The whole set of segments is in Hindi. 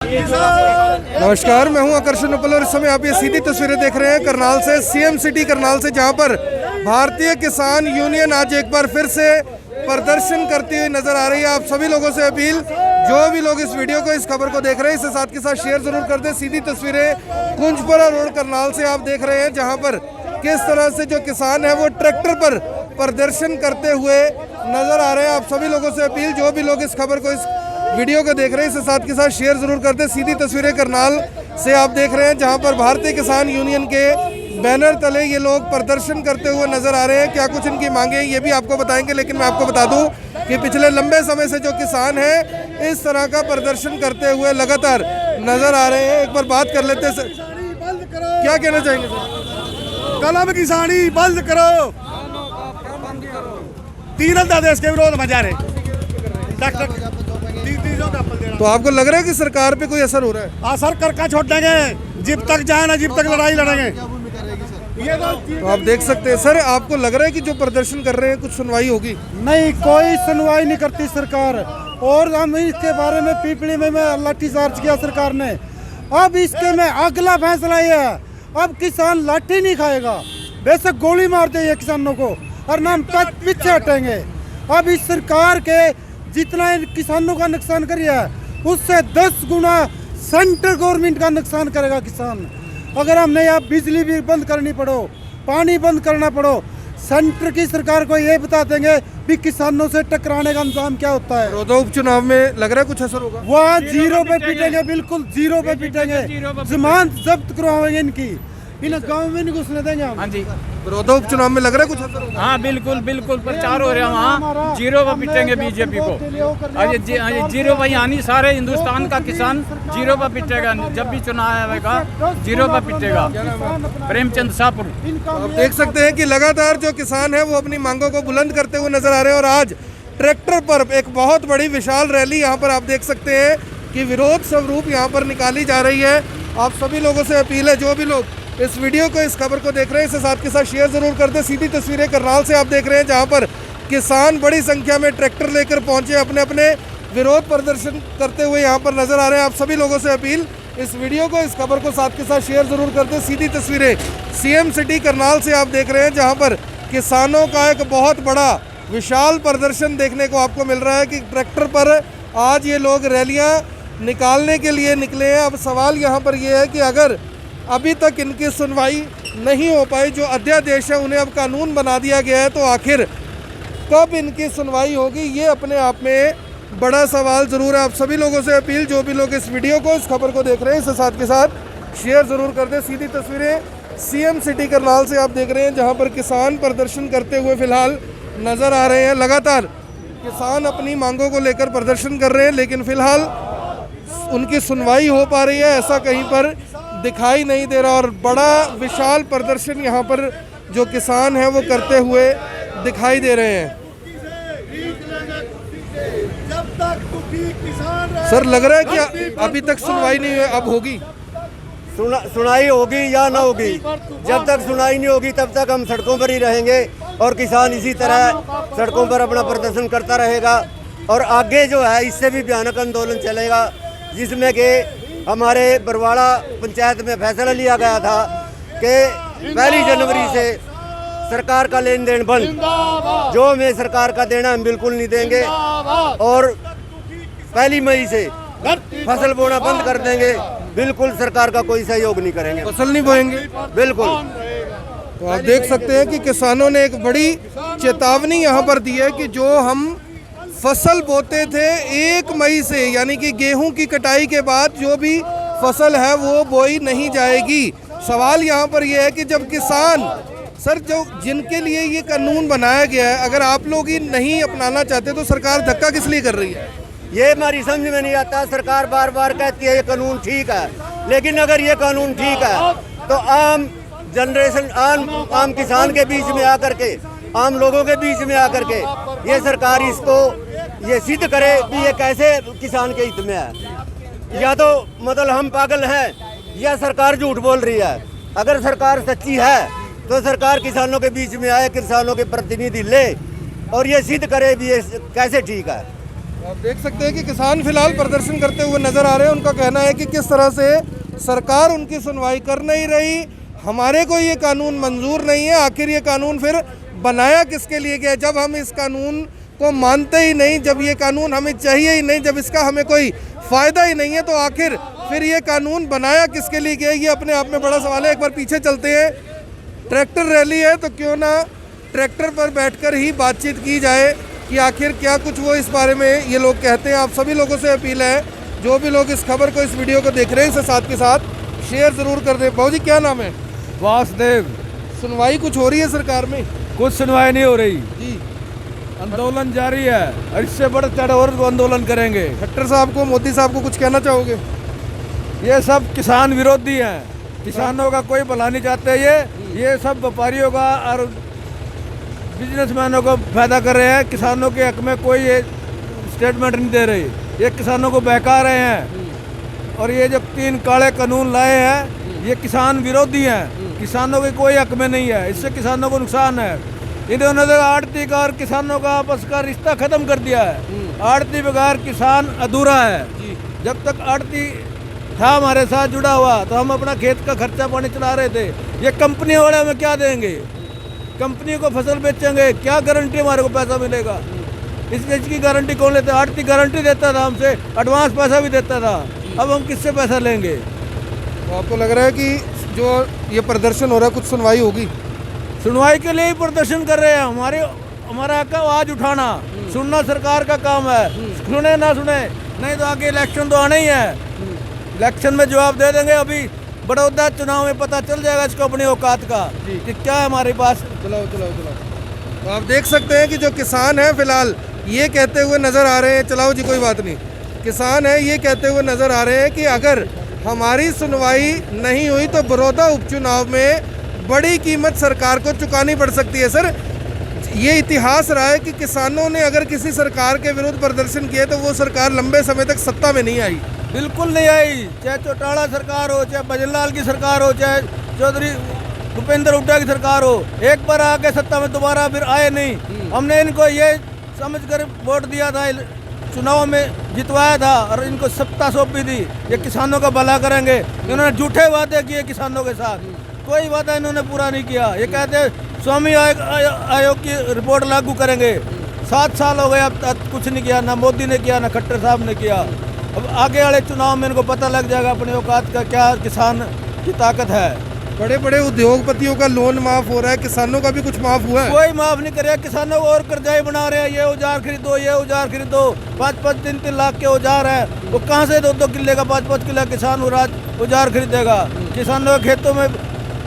नमस्कार, मैं हूं आकर्षण उपल और इस समय आप ये सीधी तस्वीरें देख रहे हैं करनाल से, सीएम सिटी करनाल से, जहां पर भारतीय किसान यूनियन आज एक बार फिर से प्रदर्शन करती हुई नजर आ रही है। आप सभी लोगों से अपील, जो भी लोग इस वीडियो को, इस खबर को देख रहे हैं, इसे साथ के साथ शेयर जरूर कर दें। सीधी तस्वीरें कुंजपुरा रोड करनाल से आप देख रहे हैं, जहां पर किस तरह से जो किसान है वो ट्रैक्टर पर प्रदर्शन करते हुए नजर आ रहे हैं। आप सभी लोगों से अपील, जो भी लोग इस खबर को, इस वीडियो को देख रहे हैं, इसे साथ के साथ शेयर जरूर कर दें। सीधी तस्वीरें करनाल से आप देख रहे हैं, जहां पर भारतीय किसान यूनियन के बैनर तले ये लोग प्रदर्शन करते हुए नजर आ रहे हैं। क्या कुछ इनकी मांगे ये भी आपको बताएंगे, लेकिन मैं आपको बता दूं कि पिछले लंबे समय से जो किसान है इस तरह का प्रदर्शन करते हुए लगातार नजर आ रहे हैं। एक बार बात कर लेते हैं सर, क्या कहना चाहेंगे सर? कलम किसानी बंद करो, तीन देश के विरोध में जा रहे। तो आपको लग रहा है कि सरकार पे कोई असर हो रहा है? असर करका छोड़ देंगे, जब तक जाए ना, जब तक लड़ाई लड़ेंगे। तो आप देख सकते हैं सर, आपको लग रहा है कि जो प्रदर्शन कर रहे हैं कुछ सुनवाई होगी? नहीं, कोई सुनवाई नहीं करती सरकार। और हम इसके बारे में पीपली में लाठीचार्ज किया सरकार ने। अब इसके में अगला फैसला ये है, अब किसान लाठी नहीं खाएगा, बेशक गोली मार दे किसानों को, और ना हम पीछे हटेंगे। अब इस सरकार के जितना किसानों का नुकसान करिए उससे 10 गुना सेंट्रल गवर्नमेंट का नुकसान करेगा किसान। अगर हमने यहाँ बिजली भी बंद करनी पड़ो, पानी बंद करना पड़ो, सेंटर की सरकार को ये बता देंगे भी किसानों से टकराने का अंजाम क्या होता है। बड़ौदा उपचुनाव में लग रहा है कुछ असर होगा? वहाँ जीरो पे पीटेंगे, बिल्कुल जीरो पे पीटेंगे, जमानत जब्त करवाएंगे इनकी, इन गाँव में नहीं घुसने देंगे हम। हाँ जी, बड़ौदा उपचुनाव में लग रहा है कुछ असर होगा? हाँ बिल्कुल बिल्कुल, प्रचार हो रहा है वहाँ, जीरो पर पिटेंगे बीजेपी को। जीरो पर यानी सारे हिंदुस्तान का किसान जीरो पर पिटेगा, जब भी चुनाव आएगा जीरो पर पिटेगा। प्रेमचंद शाहपुर। आप देख सकते हैं कि लगातार जो किसान है वो अपनी मांगों को बुलंद करते हुए नजर आ रहे हैं। और आज ट्रैक्टर पर एक बहुत बड़ी विशाल रैली यहाँ पर आप देख सकते हैं कि विरोध स्वरूप यहाँ पर निकाली जा रही है। आप सभी लोगों से अपील है, जो भी लोग इस वीडियो को, इस खबर को देख रहे हैं, इसे साथ के साथ शेयर जरूर कर दें। सीधी तस्वीरें करनाल से आप देख रहे हैं, जहां पर किसान बड़ी संख्या में ट्रैक्टर लेकर पहुंचे, अपने अपने विरोध प्रदर्शन करते हुए यहां पर नजर आ रहे हैं। आप सभी लोगों से अपील, इस वीडियो को, इस खबर को साथ के साथ शेयर जरूर कर दें। सीधी तस्वीरें सीएम सिटी करनाल से आप देख रहे हैं, जहाँ पर किसानों का एक बहुत बड़ा विशाल प्रदर्शन देखने को आपको मिल रहा है कि ट्रैक्टर पर आज ये लोग रैलियाँ निकालने के लिए निकले हैं। अब सवाल यहाँ पर यह है कि अगर अभी तक इनकी सुनवाई नहीं हो पाई, जो अध्यादेश है उन्हें अब कानून बना दिया गया है, तो आखिर कब इनकी सुनवाई होगी, ये अपने आप में बड़ा सवाल ज़रूर है। आप सभी लोगों से अपील, जो भी लोग इस वीडियो को, इस खबर को देख रहे हैं, इसे साथ के साथ शेयर ज़रूर कर दें। सीधी तस्वीरें सीएम सिटी करनाल से आप देख रहे हैं, जहाँ पर किसान प्रदर्शन करते हुए फिलहाल नज़र आ रहे हैं। लगातार किसान अपनी मांगों को लेकर प्रदर्शन कर रहे हैं, लेकिन फिलहाल उनकी सुनवाई हो पा रही है ऐसा कहीं पर दिखाई नहीं दे रहा। और बड़ा विशाल प्रदर्शन यहाँ पर जो किसान हैं वो करते हुए दिखाई दे रहे हैं। सर, लग रहा है कि अभी तक सुनवाई नहीं हुई, अब होगी? सुनाई होगी या ना होगी, जब तक सुनाई नहीं होगी तब तक हम सड़कों पर ही रहेंगे और किसान इसी तरह सड़कों पर अपना प्रदर्शन करता रहेगा। और आगे जो है इससे भी भयानक आंदोलन चलेगा, जिसमें कि हमारे बरवाड़ा पंचायत में फैसला लिया गया था कि 1 जनवरी से सरकार का लेन देन बंद, जो हमें सरकार का देना हम बिल्कुल नहीं देंगे, और 1 मई से फसल बोना बंद कर देंगे। बिल्कुल सरकार का कोई सहयोग नहीं करेंगे, फसल नहीं बोएंगे बिल्कुल। तो आप देख सकते हैं कि किसानों ने एक बड़ी चेतावनी यहाँ पर दी है कि जो हम फसल बोते थे 1 मई से, यानी कि गेहूं की कटाई के बाद जो भी फसल है वो बोई नहीं जाएगी। सवाल यहाँ पर यह है कि जब किसान, सर, जो जिनके लिए ये कानून बनाया गया है, अगर आप लोग ही नहीं अपनाना चाहते तो सरकार धक्का किस लिए कर रही है? ये हमारी समझ में नहीं आता। सरकार बार बार कहती है ये कानून ठीक है, लेकिन अगर ये कानून ठीक है तो आम जनरेशन, आम किसान के बीच में आकर के, आम लोगों के बीच में आकर के ये सरकार इसको ये सिद्ध करे कि ये कैसे किसान के हित में है। या तो मतलब हम पागल हैं या सरकार झूठ बोल रही है। अगर सरकार सच्ची है तो सरकार किसानों के बीच में आए, किसानों के प्रतिनिधि ले और ये सिद्ध करे भी ये कैसे ठीक है। आप देख सकते हैं कि किसान फिलहाल प्रदर्शन करते हुए नजर आ रहे हैं। उनका कहना है कि किस तरह से सरकार उनकी सुनवाई कर नहीं रही, हमारे को ये कानून मंजूर नहीं है, आखिर ये कानून फिर बनाया किसके लिए गया? जब हम इस कानून को मानते ही नहीं, जब ये कानून हमें चाहिए ही नहीं, जब इसका हमें कोई फ़ायदा ही नहीं है, तो आखिर फिर ये कानून बनाया किसके लिए गया? ये अपने आप में बड़ा सवाल है। एक बार पीछे चलते हैं। ट्रैक्टर रैली है तो क्यों ना ट्रैक्टर पर बैठकर ही बातचीत की जाए कि आखिर क्या कुछ वो इस बारे में ये लोग कहते हैं। आप सभी लोगों से अपील है, जो भी लोग इस खबर को, इस वीडियो को देख रहे हैं, इसे साथ के साथ शेयर ज़रूर कर दें। बाबू जी क्या नाम है? वासुदेव। सुनवाई कुछ हो रही है सरकार में? कुछ सुनवाई नहीं हो रही जी, आंदोलन जारी है और इससे बढ़ चढ़ और आंदोलन करेंगे। खट्टर साहब को, मोदी साहब को कुछ कहना चाहोगे? ये सब किसान विरोधी हैं, किसानों का कोई भला नहीं चाहते। ये सब व्यापारियों का और बिजनेसमैनों को फायदा कर रहे हैं। किसानों के हक में कोई ये स्टेटमेंट नहीं दे रही, ये किसानों को बहका रहे हैं। और ये जो 3 काले कानून लाए हैं, ये किसान विरोधी हैं, किसानों के कोई हक में नहीं है, इससे किसानों को नुकसान है। इन्होंने तो आड़ती का और किसानों का आपस का रिश्ता खत्म कर दिया है। आड़ती बगैर किसान अधूरा है। जब तक आड़ती था हमारे साथ जुड़ा हुआ तो हम अपना खेत का खर्चा पानी चला रहे थे। ये कंपनी वाले हमें क्या देंगे? कंपनी को फसल बेचेंगे, क्या गारंटी हमारे को पैसा मिलेगा? इस चीज की गारंटी कौन लेता? आड़ती गारंटी देता था, हमसे एडवांस पैसा भी देता था। अब हम किससे पैसा लेंगे? तो आपको लग रहा है कि जो ये प्रदर्शन हो रहा है, कुछ सुनवाई होगी? सुनवाई के लिए ही प्रदर्शन कर रहे हैं। हमारा हक है आवाज उठाना, सुनना सरकार का काम है। सुने ना सुने, नहीं तो आगे इलेक्शन तो आना ही है, इलेक्शन में जवाब दे देंगे। अभी बड़ौदा चुनाव में पता चल जाएगा इसको अपनी औकात का कि क्या है हमारे पास। चलाओ। तो आप देख सकते हैं कि जो किसान है फिलहाल ये कहते हुए नजर आ रहे हैं, चलाओ जी कोई बात नहीं, किसान है ये कहते हुए नजर आ रहे हैं कि अगर हमारी सुनवाई नहीं हुई तो बड़ौदा उपचुनाव में बड़ी कीमत सरकार को चुकानी पड़ सकती है। सर, ये इतिहास रहा है कि किसानों ने अगर किसी सरकार के विरुद्ध प्रदर्शन किए तो वो सरकार लंबे समय तक सत्ता में नहीं आई। बिल्कुल नहीं आई, चाहे चौटाला सरकार हो, चाहे भजनलाल की सरकार हो, चाहे चौधरी भूपेंद्र हुड्डा की सरकार हो, एक बार आके सत्ता में दोबारा फिर आए नहीं। हमने इनको ये समझकर वोट दिया था, चुनाव में जितवाया था और इनको सत्ता सौंपी थी, ये किसानों का भला करेंगे। इन्होंने झूठे वादे किए किसानों के साथ, कोई वादा इन्होंने पूरा नहीं किया। ये कहते स्वामी आयोग की रिपोर्ट लागू करेंगे। 7 साल हो गए, अब तक कुछ नहीं किया, ना मोदी ने किया, ना खट्टर साहब ने किया। अब आगे वाले चुनाव में इनको पता लग जाएगा अपनी औकात का क्या किसान की ताकत है। बड़े बड़े उद्योगपतियों का लोन माफ हो रहा है, किसानों का भी कुछ माफ हुआ है? कोई माफ नहीं करे, किसानों को और कर्जाई बना रहे हैं। ये औजार खरीदो, ये औजार खरीदो, 5-5, 3-3 लाख के औजार है, वो कहाँ से 2-2 किले का 5-5 किलो किसान औजार खरीदेगा? किसानों के खेतों में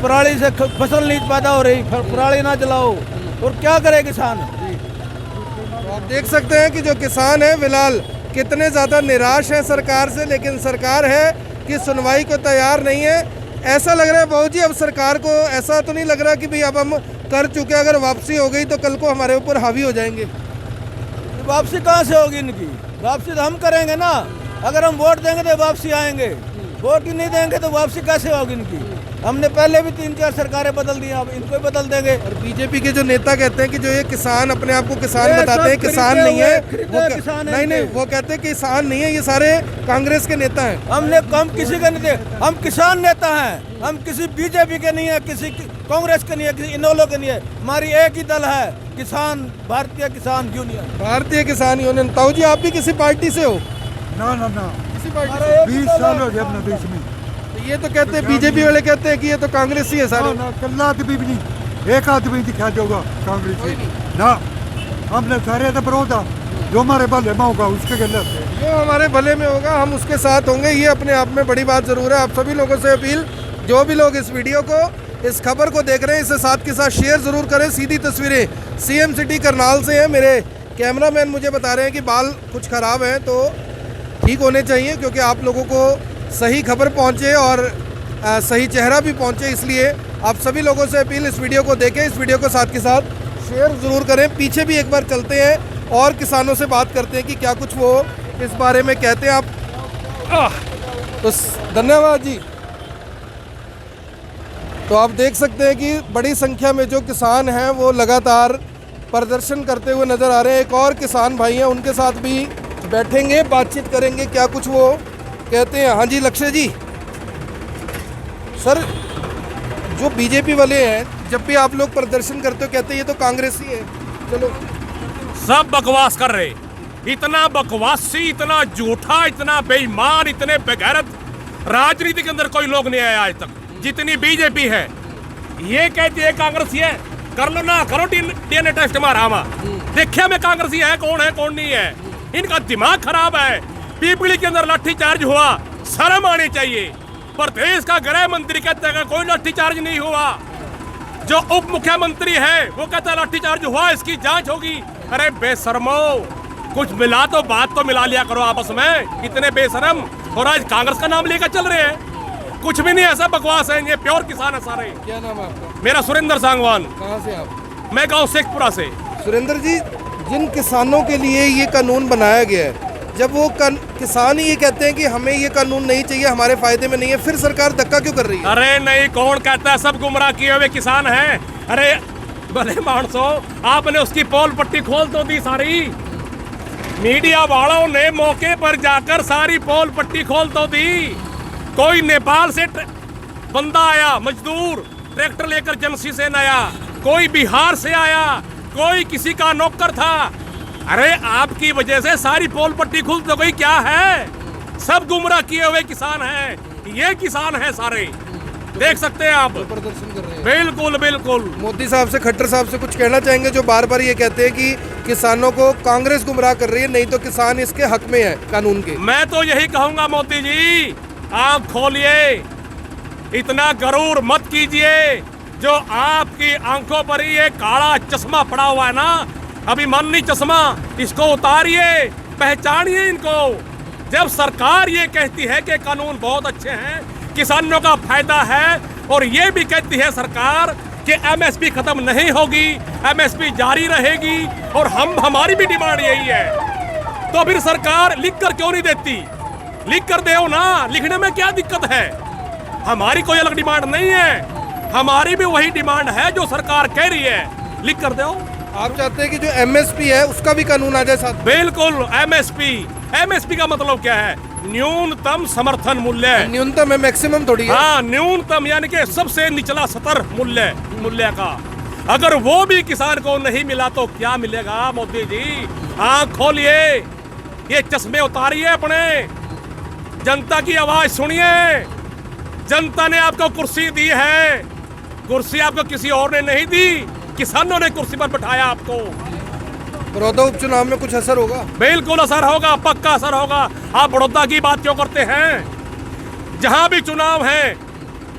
पराली से फसल नहीं पैदा हो रही, पराली ना जलाओ, और क्या करे किसान? तो आप देख सकते हैं कि जो किसान है फिलहाल कितने ज़्यादा निराश है सरकार से, लेकिन सरकार है कि सुनवाई को तैयार नहीं है। ऐसा लग रहा है बाबू जी, अब सरकार को ऐसा तो नहीं लग रहा कि भाई अब हम कर चुके, अगर वापसी हो गई तो कल को हमारे ऊपर हावी हो जाएंगे? वापसी कहाँ से होगी इनकी? वापसी तो हम करेंगे ना, अगर हम वोट देंगे तो वापसी आएंगे, वोट ही नहीं देंगे तो वापसी कैसे होगी इनकी? हमने पहले भी 3-4 सरकारें बदल दी, अब इनको ही बदल देंगे। और बीजेपी के जो नेता कहते हैं कि जो ये किसान अपने आप को किसान बताते हैं, किसान नहीं है वो, नहीं वो कहते हैं किसान नहीं है, ये सारे कांग्रेस के नेता हैं। हम किसी का नहीं थे, हम किसान नेता हैं, हम किसी बीजेपी के नहीं है, किसी कांग्रेस के नहीं है, किसी इनेलो के नहीं है। हमारी एक ही दल है, किसान, भारतीय किसान यूनियन। भारतीय किसान यूनियन। ताऊ जी आप भी किसी पार्टी से हो? ना किसी पार्टी से? 20 साल हो गए अपने देश में। ये तो कहते हैं, बीजेपी वाले कहते हैं कि ये तो कांग्रेस ही है सारे। कल्ला आदमी भी नहीं, एक आदमी दिखा जाऊंगा कांग्रेस से ना, हमने सारे तो विरोध, जो हमारे भले में होगा उसके गलत, जो हमारे भले में होगा हम उसके साथ होंगे। ये अपने आप में बड़ी बात जरूर है। आप सभी लोगों से अपील, जो भी लोग इस वीडियो को, इस खबर को देख रहे हैं, इसे साथ के साथ शेयर जरूर करें। सीधी तस्वीरें CM सिटी करनाल से है। मेरे कैमरामैन मुझे बता रहे हैं कि बाल कुछ ख़राब हैं तो ठीक होने चाहिए, क्योंकि आप लोगों को सही खबर पहुंचे और सही चेहरा भी पहुंचे, इसलिए आप सभी लोगों से अपील, इस वीडियो को देखें, इस वीडियो को साथ के साथ शेयर ज़रूर करें। पीछे भी एक बार चलते हैं और किसानों से बात करते हैं कि क्या कुछ वो इस बारे में कहते हैं। आप तो धन्यवाद जी। तो आप देख सकते हैं कि बड़ी संख्या में जो किसान हैं वो लगातार प्रदर्शन करते हुए नज़र आ रहे हैं। एक और किसान भाई हैं, उनके साथ भी बैठेंगे, बातचीत करेंगे, क्या कुछ वो कहते हैं। हाँ जी लक्ष्य जी, सर जो बीजेपी वाले हैं जब भी आप लोग प्रदर्शन करते हो कहते हैं ये तो कांग्रेसी है, चलो सब बकवास कर रहे, इतना बकवासी, इतना झूठा, इतना बेईमान, इतने बेगैरत राजनीति के अंदर कोई लोग नहीं आया आज तक जितनी बीजेपी है। ये कहती है कांग्रेसी है, कर लो ना, करो डीएनए टेस्ट हमारा, देखिए में कांग्रेसी है कौन नहीं है। इनका दिमाग खराब है। पीपली के अंदर लाठीचार्ज हुआ, शर्म आनी चाहिए। प्रदेश का गृह मंत्री कहता है कोई लाठीचार्ज नहीं हुआ, जो उप मुख्यमंत्री है वो कहता है लाठीचार्ज हुआ, इसकी जांच होगी। अरे बेशर्मो, कुछ मिला तो बात तो मिला लिया करो आपस में, इतने बेशरम। और आज कांग्रेस का नाम लेकर चल रहे हैं, कुछ भी नहीं, ऐसा बकवास है। ये प्योर किसान है सारे। क्या नाम है आपका? मेरा सुरेंद्र सांगवान। कहाँ से आप? मैं गांव शेखपुरा से। सुरेंद्र जी, जिन किसानों के लिए ये कानून बनाया गया है, जब वो किसान ही ये कहते हैं कि हमें ये कानून नहीं चाहिए, हमारे फायदे में नहीं है, फिर सरकार धक्का क्यों कर रही है? अरे नहीं, कौन कहता है? सब गुमराह किए हुए किसान हैं। अरे भले मानसो, आपने उसकी पोल पट्टी खोल तो दी सारी, मीडिया वालों ने मौके पर जाकर सारी पोल पट्टी खोल तो दी। कोई नेपाल से बंदा आया, मजदूर ट्रैक्टर लेकर एजेंसी से आया, कोई बिहार से आया, कोई किसी का नौकर था। अरे आपकी वजह से सारी पोल पट्टी खुल तो गई, क्या है? सब गुमराह किए हुए किसान हैं, ये किसान हैं सारे, देख सकते हैं आप। प्रदर्शन कर रहे हैं। बिल्कुल बिल्कुल। मोदी साहब से, खट्टर साहब से कुछ कहना चाहेंगे जो बार बार ये कहते हैं कि किसानों को कांग्रेस गुमराह कर रही है, नहीं तो किसान इसके हक में है कानून के? मैं तो यही कहूंगा मोदी जी, आंख खोलिए, इतना गरूर मत कीजिए। जो आपकी आंखों पर ही एक काला चश्मा पड़ा हुआ है ना, अभिमानी चश्मा, इसको उतारिए, पहचानिए इनको। जब सरकार ये कहती है कि कानून बहुत अच्छे हैं, किसानों का फायदा है, और ये भी कहती है सरकार कि एमएसपी खत्म नहीं होगी, एमएसपी जारी रहेगी, और हमारी भी डिमांड यही है, तो फिर सरकार लिख कर क्यों नहीं देती? लिख कर दो ना, लिखने में क्या दिक्कत है? हमारी कोई अलग डिमांड नहीं है, हमारी भी वही डिमांड है जो सरकार कह रही है, लिख कर दो। आप चाहते हैं कि जो एमएसपी है उसका भी कानून आ जाए साथ? बिल्कुल। एमएसपी का मतलब क्या है? न्यूनतम समर्थन मूल्य। न्यूनतम है, मैक्सिमम थोड़ी है। हाँ, न्यूनतम यानी कि सबसे निचला स्तर मूल्य का। अगर वो भी किसान को नहीं मिला तो क्या मिलेगा? मोदी जी आंख खोलिए, ये चश्मे उतारिए अपने, जनता की आवाज सुनिए। जनता ने आपको कुर्सी दी है, कुर्सी आपको किसी और ने नहीं दी, किसानों ने कुर्सी पर बैठाया आपको। बड़ौदा उपचुनाव में कुछ असर होगा? बिल्कुल असर होगा, पक्का असर होगा। आप बड़ौदा की बात क्यों करते हैं? जहां भी चुनाव है,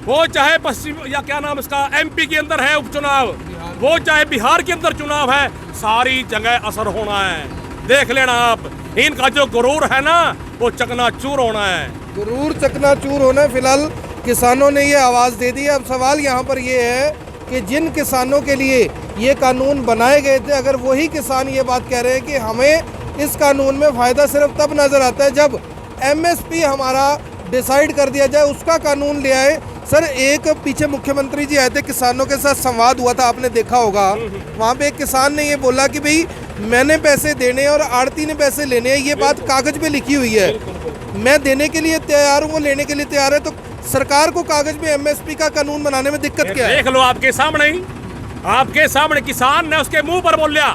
वो चाहे पश्चिम या क्या नाम इसका एमपी के अंदर है उपचुनाव, वो चाहे बिहार के अंदर चुनाव है, सारी जगह असर होना है। देख लेना आप, इनका जो गुरूर है ना, वो चकनाचूर होना है। गुरूर चकनाचूर होना है। फिलहाल किसानों ने ये आवाज़ दे दी है। अब सवाल यहाँ पर ये है कि जिन किसानों के लिए ये कानून बनाए गए थे, अगर वही किसान ये बात कह रहे हैं कि हमें इस कानून में फ़ायदा सिर्फ तब नज़र आता है जब एमएसपी हमारा डिसाइड कर दिया जाए, उसका कानून ले आए। सर, एक पीछे मुख्यमंत्री जी आए थे, किसानों के साथ संवाद हुआ था, आपने देखा होगा। वहाँ पे एक किसान ने ये बोला कि भाई मैंने पैसे देने और आड़ती ने पैसे लेने हैं, ये बात कागज़ पे लिखी हुई है, मैं देने के लिए तैयार हूँ, वो लेने के लिए तैयार है। तो सरकार को कागज में एमएसपी का कानून बनाने में दिक्कत क्या है? देख लो आपके सामने किसान ने उसके मुंह पर बोल लिया,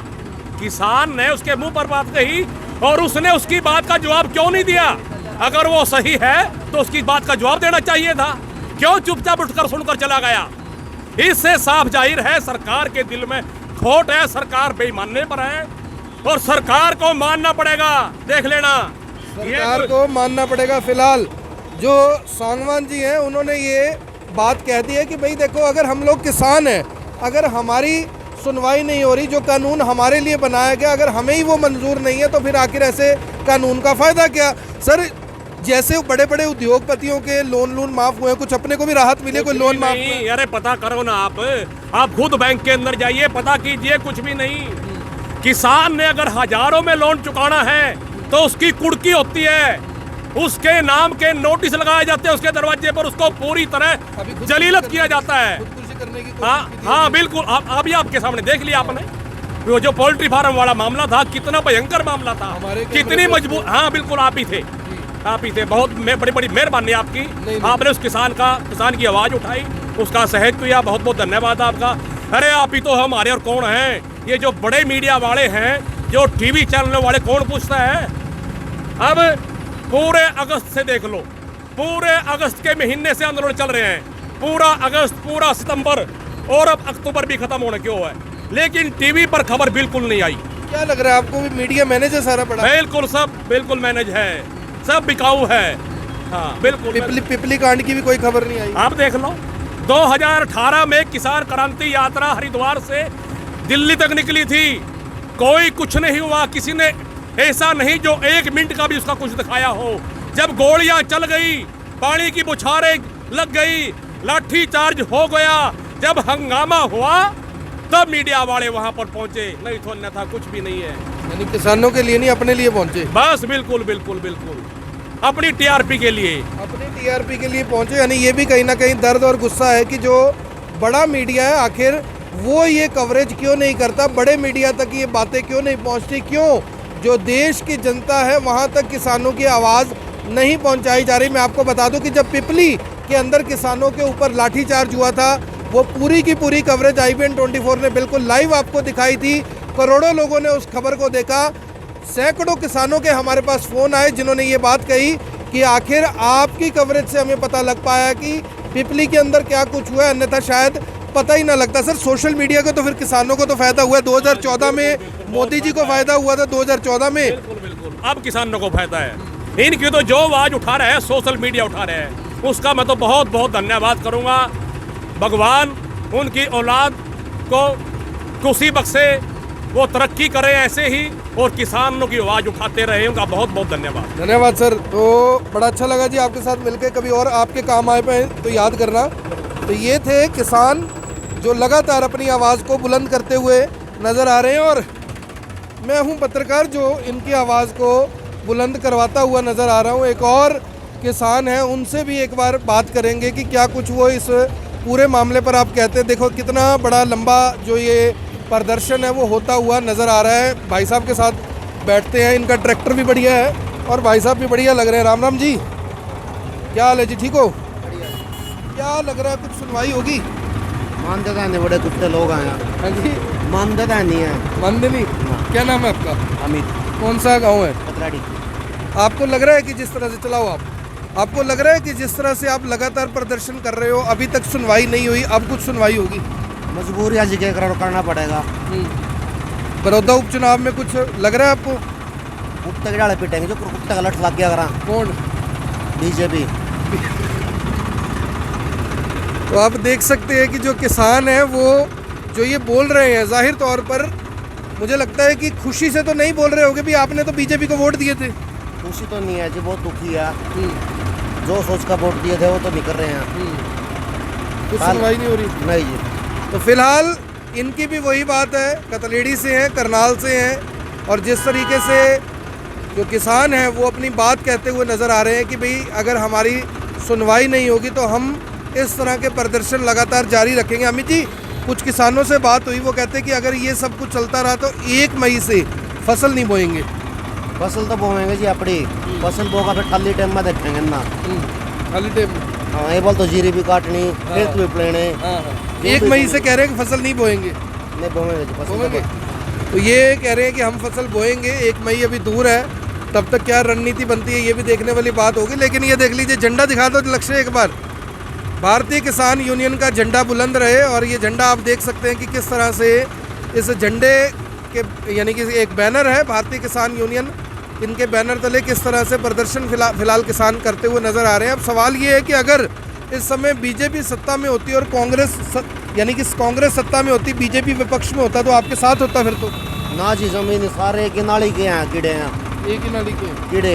किसान ने उसके मुंह पर बात कही, और उसने उसकी बात का जवाब क्यों नहीं दिया? अगर वो सही है तो उसकी बात का जवाब देना चाहिए था, क्यों चुपचाप उठकर सुनकर चला गया? इससे साफ जाहिर है सरकार के दिल में खोट है, सरकार बेईमानी पर है, और सरकार को मानना पड़ेगा। देख लेना, सरकार को मानना पड़ेगा। फिलहाल जो सांगवान जी हैं, उन्होंने ये बात कह दी है कि भाई देखो, अगर हम लोग किसान हैं, अगर हमारी सुनवाई नहीं हो रही, जो कानून हमारे लिए बनाया गया, अगर हमें ही वो मंजूर नहीं है, तो फिर आखिर ऐसे कानून का फ़ायदा क्या? सर, जैसे बड़े बड़े उद्योगपतियों के लोन माफ हुए, कुछ अपने को भी राहत मिले, कोई लोन माफ हुए? अरे पता करो ना आप खुद बैंक के अंदर जाइए, पता कीजिए, कुछ भी नहीं। किसान ने अगर हजारों में लोन चुकाना है तो उसकी कुड़की होती है, उसके नाम के नोटिस लगाए जाते हैं उसके दरवाजे पर, उसको पूरी तरह जलीलत किया जाता है। हाँ बिल्कुल, अभी आपके सामने देख लिया आपने, वो जो पोल्ट्री फार्म वाला मामला था, कितना भयंकर मामला था, हमारे कितनी मजबूत। हाँ बिल्कुल, आप ही थे, आप ही थे। बहुत बड़ी बड़ी मेहरबानी आपकी, आपने उस किसान की आवाज़ उठाई, उसका सहयोग किया, बहुत बहुत धन्यवाद आपका। अरे आप ही तो हमारे, और कौन है ये जो बड़े मीडिया वाले हैं, जो टीवी चैनल वाले, कौन पूछता है। अब पूरे अगस्त से देख लो, पूरे अगस्त के महीने से आंदोलन चल रहे हैं, पूरा अगस्त, पूरा सितंबर, और अब अक्टूबर भी खत्म होने क्यों है, लेकिन टीवी पर खबर बिल्कुल नहीं आई। क्या लग रहा है आपको भी मीडिया मैनेज है सारा पड़ा? बिल्कुल, सब बिल्कुल मैनेज है, सब बिकाऊ है। हाँ बिल्कुल। पिपली कांड की भी कोई खबर नहीं आई। आप देख लो, 2018 में किसान क्रांति यात्रा हरिद्वार से दिल्ली तक निकली थी, कोई कुछ नहीं हुआ, किसी ने ऐसा नहीं जो 1 मिनट का भी उसका कुछ दिखाया हो। जब गोलियां चल गई, पानी की बुछारें लग गई, लाठी चार्ज हो गया, जब हंगामा हुआ, तब मीडिया वाले वहां पर पहुंचे, नहीं तो अन्यथा कुछ भी नहीं है। यानी किसानों के लिए नहीं, अपने लिए पहुंचे। बस बिल्कुल बिल्कुल बिल्कुल, अपनी टीआरपी के लिए, अपनी टीआरपी के लिए पहुंचे। यानी ये भी कहीं ना कहीं दर्द और गुस्सा है कि जो बड़ा मीडिया है, आखिर वो ये कवरेज क्यों नहीं करता, बड़े मीडिया तक ये बातें क्यों नहीं पहुंचती, क्यों जो देश की जनता है वहां तक किसानों की आवाज़ नहीं पहुंचाई जा रही। मैं आपको बता दूं कि जब पिपली के अंदर किसानों के ऊपर लाठीचार्ज हुआ था, वो पूरी की पूरी कवरेज IBN 24 ने बिल्कुल लाइव आपको दिखाई थी। करोड़ों लोगों ने उस खबर को देखा, सैकड़ों किसानों के हमारे पास फ़ोन आए जिन्होंने ये बात कही कि आखिर आपकी कवरेज से हमें पता लग पाया कि पिपली के अंदर क्या कुछ हुआ है, अन्यथा शायद पता ही ना लगता। सर, सोशल मीडिया को तो फिर किसानों को तो फायदा हुआ है, 2014 में मोदी जी को फायदा हुआ था, 2014 में। बिल्कुल बिल्कुल, अब किसानों को फायदा है। इनकी तो जो आवाज उठा रहे हैं, सोशल मीडिया उठा रहे हैं, उसका मैं तो बहुत बहुत धन्यवाद करूंगा। भगवान उनकी औलाद को खुशी बख्शे, वो तरक्की करे ऐसे ही, और किसानों की आवाज़ उठाते रहे। उनका बहुत बहुत धन्यवाद। धन्यवाद सर। तो बड़ा अच्छा लगा जी आपके साथ मिलकर, कभी और आपके काम आए पे तो याद करना। तो ये थे किसान जो लगातार अपनी आवाज़ को बुलंद करते हुए नज़र आ रहे हैं, और मैं हूं पत्रकार जो इनकी आवाज़ को बुलंद करवाता हुआ नज़र आ रहा हूं। एक और किसान हैं, उनसे भी एक बार बात करेंगे कि क्या कुछ वो इस पूरे मामले पर आप कहते हैं। देखो कितना बड़ा लंबा जो ये प्रदर्शन है वो होता हुआ नज़र आ रहा है। भाई साहब के साथ बैठते हैं, इनका ट्रैक्टर भी बढ़िया है और भाई साहब भी बढ़िया लग रहे हैं। राम राम जी, क्या हाल है जी, ठीक हो? क्या लग रहा है, कुछ सुनवाई होगी? मानदेता नहीं, बड़े कुत्ते लोग आए हैं। हाँ जी, मानदेता नहीं है। मंदिनी, क्या नाम है आपका? अमित। कौन सा गांव है? पतराड़ी। आपको लग रहा है कि जिस तरह से चलाओ आपको लग रहा है कि जिस तरह से आप लगातार प्रदर्शन कर रहे हो, अभी तक सुनवाई नहीं हुई, अब कुछ सुनवाई होगी? मजबूरी आज के करना पड़ेगा। बड़ौदा उपचुनाव में कुछ लग रहा है आपको? कुत्ते के डाले पिटेंगे, जो कुत्ते का लठ लग गया करा। कौन? बीजेपी। तो आप देख सकते हैं कि जो किसान है वो जो ये बोल रहे हैं, जाहिर तौर पर मुझे लगता है कि खुशी से तो नहीं बोल रहे होगे भी, आपने तो बीजेपी को वोट दिए थे। खुशी तो नहीं है जी, बहुत दुखी है। जो सोच का वोट दिए थे वो तो निकल रहे हैं। कुछ सुनवाई नहीं हो रही? नहीं जी। तो फिलहाल इनकी भी वही बात है, कतलेड़ी से हैं, करनाल से हैं, और जिस तरीके से जो किसान हैं वो अपनी बात कहते हुए नज़र आ रहे हैं कि भाई अगर हमारी सुनवाई नहीं होगी तो हम इस तरह के प्रदर्शन लगातार जारी रखेंगे। अमित जी, कुछ किसानों से बात हुई, वो कहते हैं कि अगर ये सब कुछ चलता रहा तो 1 मई से फसल नहीं बोएंगे। फसल तो बोएंगे जी, अपनी फसल बोगा फिर खाली टाइम में देखेंगे ना। खाली टाइम? हाँ, ये बोल तो जीरी भी काटनी, खेत भी प्लेने। 1 मई से कह रहे हैं कि फसल नहीं बोएंगे। नहीं बोएंगे जी, फसल बोएंगे। तो ये कह रहे हैं कि हम फसल बोएंगे, 1 मई अभी दूर है, तब तक क्या रणनीति बनती है ये भी देखने वाली बात होगी। लेकिन ये देख लीजिए, झंडा दिखा दो लक्ष्य एक बार। भारतीय किसान यूनियन का झंडा बुलंद रहे, और ये झंडा आप देख सकते हैं कि किस तरह से इस झंडे के, यानी कि एक बैनर है भारतीय किसान यूनियन, इनके बैनर तले किस तरह से प्रदर्शन फिलहाल किसान करते हुए नज़र आ रहे हैं। अब सवाल ये है कि अगर इस समय बीजेपी सत्ता में होती और कांग्रेस यानी कि कांग्रेस सत्ता में होती, बीजेपी विपक्ष में होता, तो आपके साथ होता फिर तो? ना जी, जमीन सारे एक ही नाली के हैं, कीड़े हैं। एक ही नाली के कीड़े,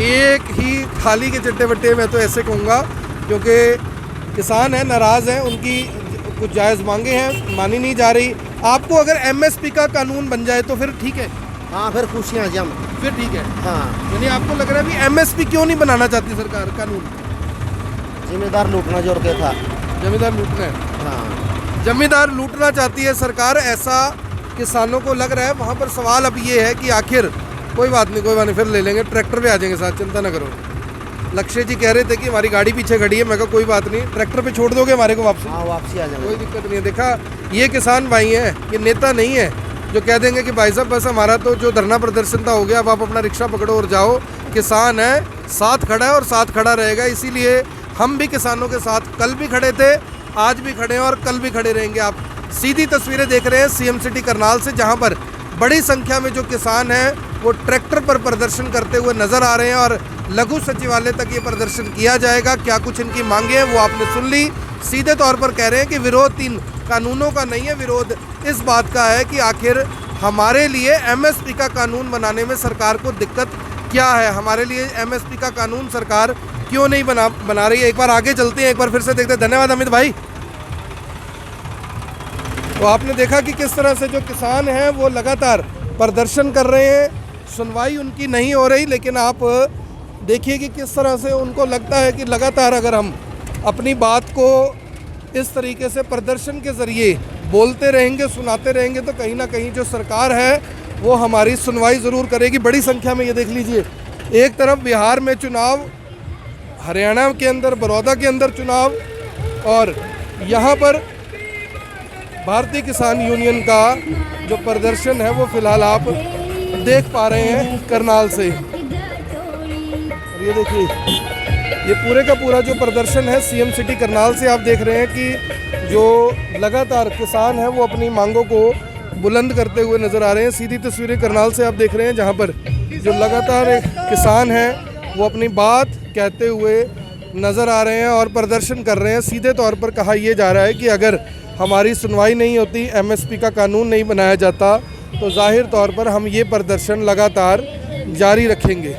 एक ही थाली के चट्टे बट्टे, मैं तो ऐसे कहूँगा, क्योंकि किसान हैं, नाराज़ हैं, उनकी कुछ जायज़ मांगे हैं, मानी नहीं जा रही। आपको अगर MSP का कानून बन जाए तो फिर ठीक है? हाँ, फिर खुशियाँ जी, हम फिर ठीक है। हाँ। यानी आपको लग रहा है कि MSP क्यों नहीं बनाना चाहती सरकार कानून? जिम्मेदार लूटना जोर के था। जमींदार लूटना है? हाँ। जमींदार लूटना चाहती है सरकार, ऐसा किसानों को लग रहा है, वहाँ पर सवाल अब ये है कि आखिर कोई बात नहीं, फिर ले लेंगे, ट्रैक्टर पे आ जाएंगे साथ, चिंता ना करो। लक्ष्य जी कह रहे थे कि हमारी गाड़ी पीछे खड़ी है, मैं कहा कोई बात नहीं, ट्रैक्टर पे छोड़ दोगे हमारे को वापसी? हाँ, वापसी आ जाएंगे, कोई दिक्कत नहीं है। देखा, ये किसान भाई हैं, ये नेता नहीं है जो कह देंगे कि भाई साहब बस हमारा तो जो धरना प्रदर्शन था हो गया, अब आप अपना रिक्शा पकड़ो और जाओ। किसान है, साथ खड़ा है और साथ खड़ा रहेगा। इसीलिए हम भी किसानों के साथ कल भी खड़े थे, आज भी खड़े हैं और कल भी खड़े रहेंगे। आप सीधी तस्वीरें देख रहे हैं सीएम सिटी करनाल से, जहां पर बड़ी संख्या में जो किसान हैं वो ट्रैक्टर पर प्रदर्शन करते हुए नजर आ रहे हैं और लघु सचिवालय तक ये प्रदर्शन किया जाएगा। क्या कुछ इनकी मांगे हैं वो आपने सुन ली। सीधे तौर पर कह रहे हैं कि विरोध 3 कानूनों का नहीं है, विरोध इस बात का है कि आखिर हमारे लिए एमएसपी का कानून बनाने में सरकार को दिक्कत क्या है, हमारे लिए एमएसपी का कानून सरकार क्यों नहीं बना रही है। एक बार आगे चलते हैं, एक बार फिर से देखते हैं। धन्यवाद अमित भाई। तो आपने देखा कि किस तरह से जो किसान हैं वो लगातार प्रदर्शन कर रहे हैं, सुनवाई उनकी नहीं हो रही, लेकिन आप देखिए कि किस तरह से उनको लगता है कि लगातार अगर हम अपनी बात को इस तरीके से प्रदर्शन के ज़रिए बोलते रहेंगे, सुनाते रहेंगे, तो कहीं ना कहीं जो सरकार है वो हमारी सुनवाई ज़रूर करेगी। बड़ी संख्या में ये देख लीजिए, एक तरफ बिहार में चुनाव, हरियाणा के अंदर, बड़ौदा के अंदर चुनाव, और यहाँ पर भारतीय किसान यूनियन का जो प्रदर्शन है वो फिलहाल आप देख पा रहे हैं करनाल से। और ये देखिए, ये पूरे का पूरा जो प्रदर्शन है सीएम सिटी करनाल से आप देख रहे हैं कि जो लगातार किसान हैं वो अपनी मांगों को बुलंद करते हुए नज़र आ रहे हैं। सीधी तस्वीरें करनाल से आप देख रहे हैं, जहाँ पर जो लगातार किसान हैं वो अपनी बात कहते हुए नज़र आ रहे हैं और प्रदर्शन कर रहे हैं। सीधे तौर पर कहा यह जा रहा है कि अगर हमारी सुनवाई नहीं होती, एमएसपी का कानून नहीं बनाया जाता, तो जाहिर तौर पर हम ये प्रदर्शन लगातार जारी रखेंगे।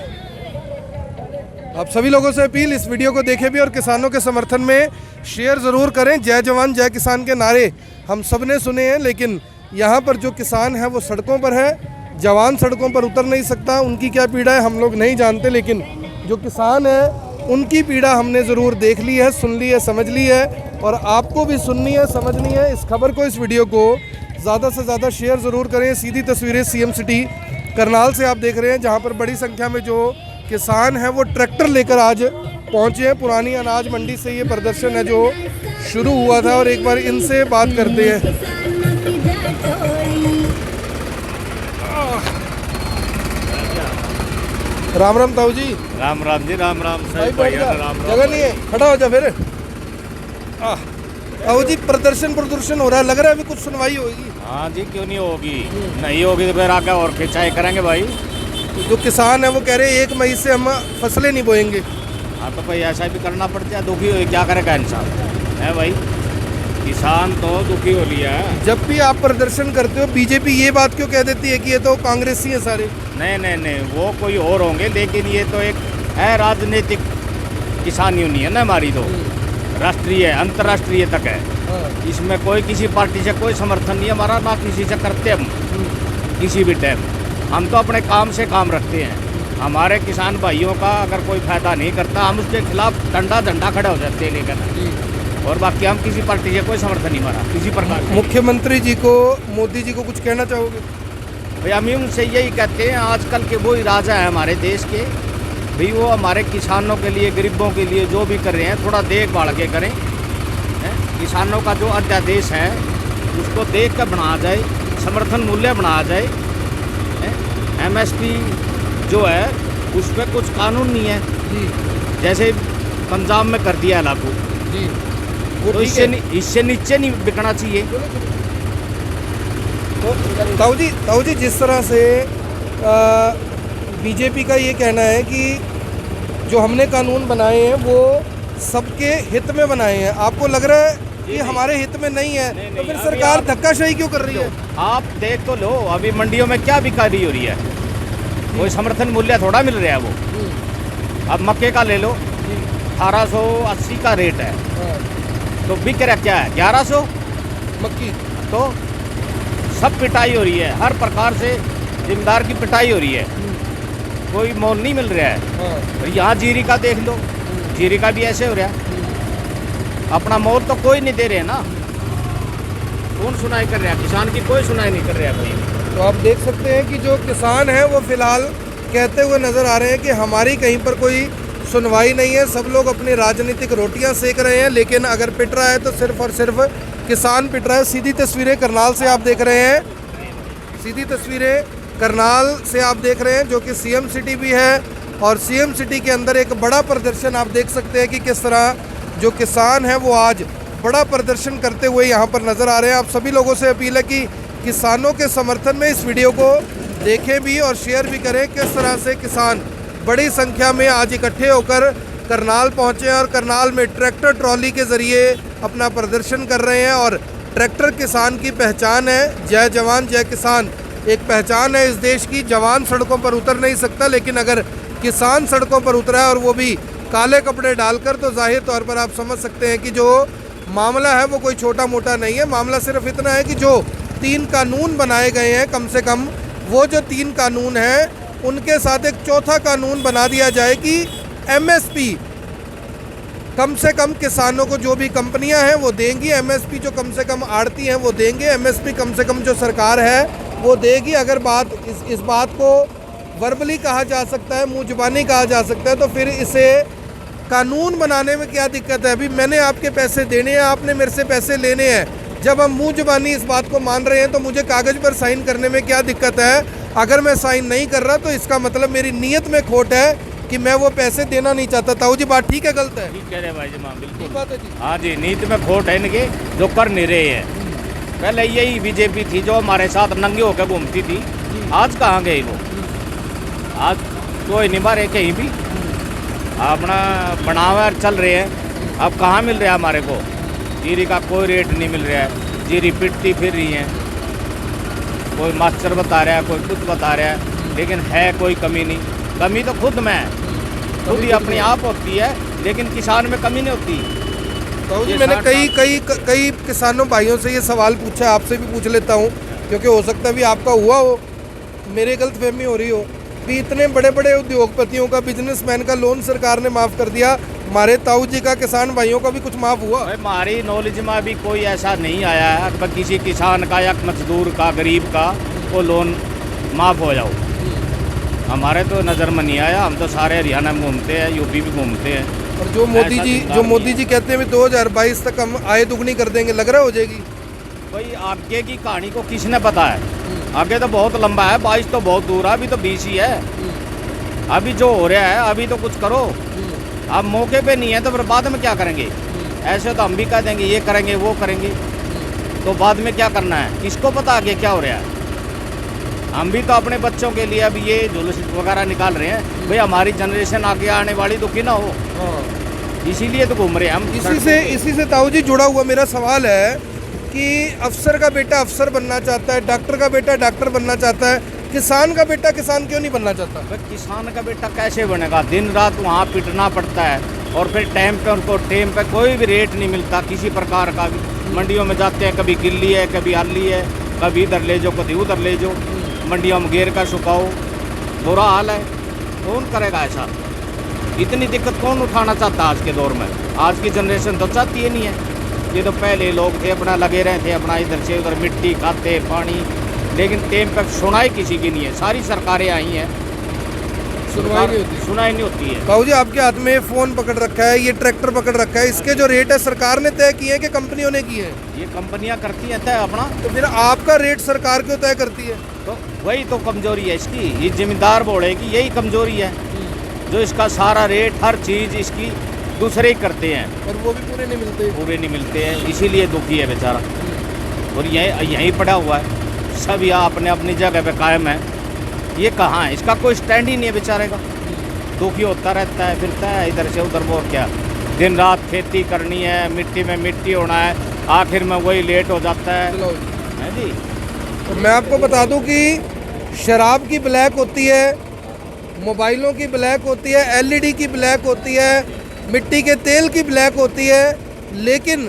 आप सभी लोगों से अपील, इस वीडियो को देखें भी और किसानों के समर्थन में शेयर ज़रूर करें। जय जवान जय किसान के नारे हम सब ने सुने हैं, लेकिन यहाँ पर जो किसान है वो सड़कों पर है। जवान सड़कों पर उतर नहीं सकता, उनकी क्या पीड़ा है हम लोग नहीं जानते, लेकिन जो किसान है उनकी पीड़ा हमने ज़रूर देख ली है, सुन ली है, समझ ली है, और आपको भी सुननी है, समझनी है। इस खबर को, इस वीडियो को ज़्यादा से ज़्यादा शेयर ज़रूर करें। सीधी तस्वीरें सीएम सिटी करनाल से आप देख रहे हैं, जहाँ पर बड़ी संख्या में जो किसान हैं वो ट्रैक्टर लेकर आज पहुँचे हैं। पुरानी अनाज मंडी से ये प्रदर्शन है जो शुरू हुआ था, और एक बार इनसे बात करते हैं। राम राम ताऊ जी। राम राम जी, राम राम। भाई बैठ जा, जगह नहीं है, खड़ा हो जा फिर। ताऊ जी, प्रदर्शन हो रहा है, लग रहा है अभी कुछ सुनवाई होगी। हाँ जी, क्यों नहीं होगी, नहीं होगी तो फिर आके और खिंचाई करेंगे भाई। जो किसान है वो कह रहे हैं 1 मई से हम फसलें नहीं बोएंगे। हाँ तो भाई ऐसा भी करना पड़ता है, दुखी हो क्या करेगा इंसान, है भाई, किसान तो दुखी हो लिया है। जब भी आप प्रदर्शन करते हो, बीजेपी ये बात क्यों कह देती है कि ये तो कांग्रेसी है सारे? नहीं, वो कोई और होंगे, लेकिन ये तो एक है राजनीतिक किसान यूनियन है हमारी, तो राष्ट्रीय अंतर्राष्ट्रीय तक है। इसमें कोई किसी पार्टी से कोई समर्थन नहीं है हमारा, ना किसी से करते हम किसी भी टाइम। हम तो अपने काम से काम रखते हैं। हमारे किसान भाइयों का अगर कोई फायदा नहीं करता, हम उसके खिलाफ डंडा खड़ा हो जाते हैं लेकर, और बाकी हम किसी पार्टी से कोई समर्थन नहीं हमारा किसी प्रकार। मुख्यमंत्री जी को, मोदी जी को कुछ कहना चाहोगे? भाई हम उनसे यही कहते हैं, आजकल के वो ही राजा है हमारे देश के, भाई वो हमारे किसानों के लिए, गरीबों के लिए जो भी कर रहे हैं थोड़ा देखभाल के करें। किसानों का जो अध्यादेश है उसको देख कर बनाया जाए, समर्थन मूल्य बनाया जाए। एमएसपी जो है उस पर कुछ कानून नहीं है जी, जैसे पंजाब में कर दिया लागू जी, तो इससे नीचे नहीं बिकना चाहिए। ताऊ जी, जिस तरह से बीजेपी का ये कहना है कि जो हमने कानून बनाए हैं वो सबके हित में बनाए हैं, आपको लग रहा है कि हमारे हित में नहीं है, तो फिर सरकार धक्काशाही क्यों कर रही है? आप देख तो लो, अभी मंडियों में क्या बिक्री हो रही है, कोई समर्थन मूल्य थोड़ा मिल रहा है वो। अब मक्के का ले लो, 1880 का रेट है, तो बिक रहा क्या है 1100 मक्की। तो सब पिटाई हो रही है, हर प्रकार से जिम्मेदार की पिटाई हो रही है, कोई मोल नहीं मिल रहा है। और यहाँ जीरी का देख लो, जीरी का भी ऐसे हो रहा है, अपना मोल तो कोई नहीं दे रहे ना। कौन सुनाई कर रहा है? किसान की कोई सुनाई नहीं कर रहा है भाई। तो आप देख सकते हैं कि जो किसान हैं वो फिलहाल कहते हुए नज़र आ रहे हैं कि हमारी कहीं पर कोई सुनवाई नहीं है, सब लोग अपनी राजनीतिक रोटियां सेक रहे हैं, लेकिन अगर पिट रहा है तो सिर्फ और सिर्फ किसान पिट रहा है। सीधी तस्वीरें करनाल से आप देख रहे हैं, सीधी तस्वीरें करनाल से आप देख रहे हैं, जो कि सीएम सिटी भी है, और सीएम सिटी के अंदर एक बड़ा प्रदर्शन आप देख सकते हैं कि किस तरह जो किसान हैं वो आज बड़ा प्रदर्शन करते हुए यहाँ पर नज़र आ रहे हैं। आप सभी लोगों से अपील है कि किसानों के समर्थन में इस वीडियो को देखें भी और शेयर भी करें। किस तरह से किसान बड़ी संख्या में आज इकट्ठे होकर करनाल पहुँचे और करनाल में ट्रैक्टर ट्रॉली के ज़रिए अपना प्रदर्शन कर रहे हैं। और ट्रैक्टर किसान की पहचान है, जय जवान जय किसान एक पहचान है इस देश की। जवान सड़कों पर उतर नहीं सकता, लेकिन अगर किसान सड़कों पर उतरा है और वो भी काले कपड़े डालकर, तो जाहिर तौर पर आप समझ सकते हैं कि जो मामला है वो कोई छोटा मोटा नहीं है। मामला सिर्फ इतना है कि जो 3 कानून बनाए गए हैं, कम से कम वो जो 3 कानून हैं उनके साथ एक चौथा कानून बना दिया जाए कि एमएसपी कम से कम किसानों को जो भी कंपनियां हैं वो देंगी, एमएसपी जो कम से कम आड़ती हैं वो देंगे, एमएसपी कम से कम जो सरकार है वो देगी। अगर बात इस बात को वर्बली कहा जा सकता है, मुँह जुबानी कहा जा सकता है, तो फिर इसे कानून बनाने में क्या दिक्कत है? अभी मैंने आपके पैसे देने हैं, आपने मेरे से पैसे लेने हैं। जब हम मुँह जुबानी इस बात को मान रहे हैं तो मुझे कागज़ पर साइन करने में क्या दिक्कत है? अगर मैं साइन नहीं कर रहा तो इसका मतलब मेरी नीयत में खोट है कि मैं वो पैसे देना नहीं चाहता। ताऊ जी बात ठीक है गलत है? ठीक कह रहे भाई जी, माँ बिल्कुल ठीक बात है जी। हाँ जी, नीति में खोट है इनके, जो कर नहीं रहे हैं। पहले यही बीजेपी थी जो हमारे साथ नंगे होकर घूमती थी, आज कहाँ गई वो? आज कोई नहीं मारे कहीं भी, अपना बनावा चल रहे हैं। अब कहाँ मिल रहा है हमारे को? जीरी का कोई रेट नहीं मिल रहा है, जीरी पिटती फिर रही है। कोई मास्टर बता रहा है, कोई कुछ बता रहा है, लेकिन है कोई कमी नहीं। कमी तो खुद में है, खुद ही अपने आप होती है, लेकिन किसान में कमी नहीं होती। ताऊ जी मैंने कई किसानों भाइयों से ये सवाल पूछा, आपसे भी पूछ लेता हूँ, क्योंकि हो सकता है भी आपका हुआ हो, मेरे गलतफहमी हो रही हो भी। इतने बड़े बड़े उद्योगपतियों का, बिजनेसमैन का लोन सरकार ने माफ़ कर दिया, हमारे ताऊ जी का किसान भाइयों का भी कुछ माफ़ हुआ? हमारी नॉलेज में अभी कोई ऐसा नहीं आया है कि किसी किसान का या मजदूर का, गरीब का वो लोन माफ़ हो जाओ। हमारे तो नज़र में नहीं आया। हम तो सारे हरियाणा में घूमते हैं, यूपी भी घूमते हैं। और जो मोदी जी कहते हैं 2022 तक हम आय दुगनी कर देंगे, लग रहा हो जाएगी? भाई आगे की कहानी को किसने पता है? आगे तो बहुत लंबा है, 22 तो बहुत दूर है, अभी तो 20 ही है। अभी जो हो रहा है अभी तो कुछ करो। अब मौके पे नहीं है तो फिर बाद में क्या करेंगे? ऐसे तो हम भी कह देंगे ये करेंगे वो करेंगे, तो बाद में क्या करना है? किसको पता आगे क्या हो रहा है? हम भी तो अपने बच्चों के लिए अब ये जुलूस वगैरह निकाल रहे हैं, भाई हमारी जनरेशन आगे आने वाली दुखी ना हो, इसीलिए तो घूम रहे हैं हम। इसी से ताऊ जी जुड़ा हुआ मेरा सवाल है कि अफसर का बेटा अफसर बनना चाहता है, डॉक्टर का बेटा डॉक्टर बनना चाहता है, किसान का बेटा किसान क्यों नहीं बनना चाहता? भाई किसान का बेटा कैसे बनेगा? दिन रात वहाँ पिटना पड़ता है, और फिर टाइम पे उनको टाइम पे कोई भी रेट नहीं मिलता किसी प्रकार का भी। मंडियों में जाते हैं, कभी गिल्ली है, कभी आली है, कभी इधर ले जाओ, कभी उधर ले जाओ, मंडियों में घेर का सुखाओ, बुरा हाल है। कौन करेगा ऐसा? इतनी दिक्कत कौन उठाना चाहता है आज के दौर में? आज की जनरेशन तो चाहती ही नहीं है। ये तो पहले लोग थे अपना लगे रहे थे, अपना इधर से उधर मिट्टी खाते पानी, लेकिन टाइम पर सुनाई किसी की नहीं है। सारी सरकारें आई हैं, सुनाई नहीं होती है। ताऊ जी आपके हाथ में फ़ोन पकड़ रखा है, ये ट्रैक्टर पकड़ रखा है, इसके जो रेट है सरकार ने तय किए हैं कि कंपनियों ने किए हैं? ये कंपनियां करती हैं तय अपना, तो फिर आपका रेट सरकार क्यों तय करती है? तो वही तो कमजोरी है इसकी। ये जिम्मेदार बोर्ड की यही कमजोरी है, जो इसका सारा रेट हर चीज़ इसकी दूसरे ही करते हैं, और वो भी पूरे नहीं मिलते हैं, इसीलिए दुखी है बेचारा। और यहीं पड़ा हुआ है, सब यहाँ अपने अपनी जगह पे कायम है। ये कहाँ है? इसका कोई स्टैंड ही नहीं है बेचारे का। दुखी होता रहता है, फिरता है इधर से उधर, वो क्या दिन रात खेती करनी है, मिट्टी में मिट्टी होना है, आखिर में वही लेट हो जाता है जी। तो मैं आपको बता दूं कि शराब की ब्लैक होती है, मोबाइलों की ब्लैक होती है, एलईडी की ब्लैक होती है, मिट्टी के तेल की ब्लैक होती है, लेकिन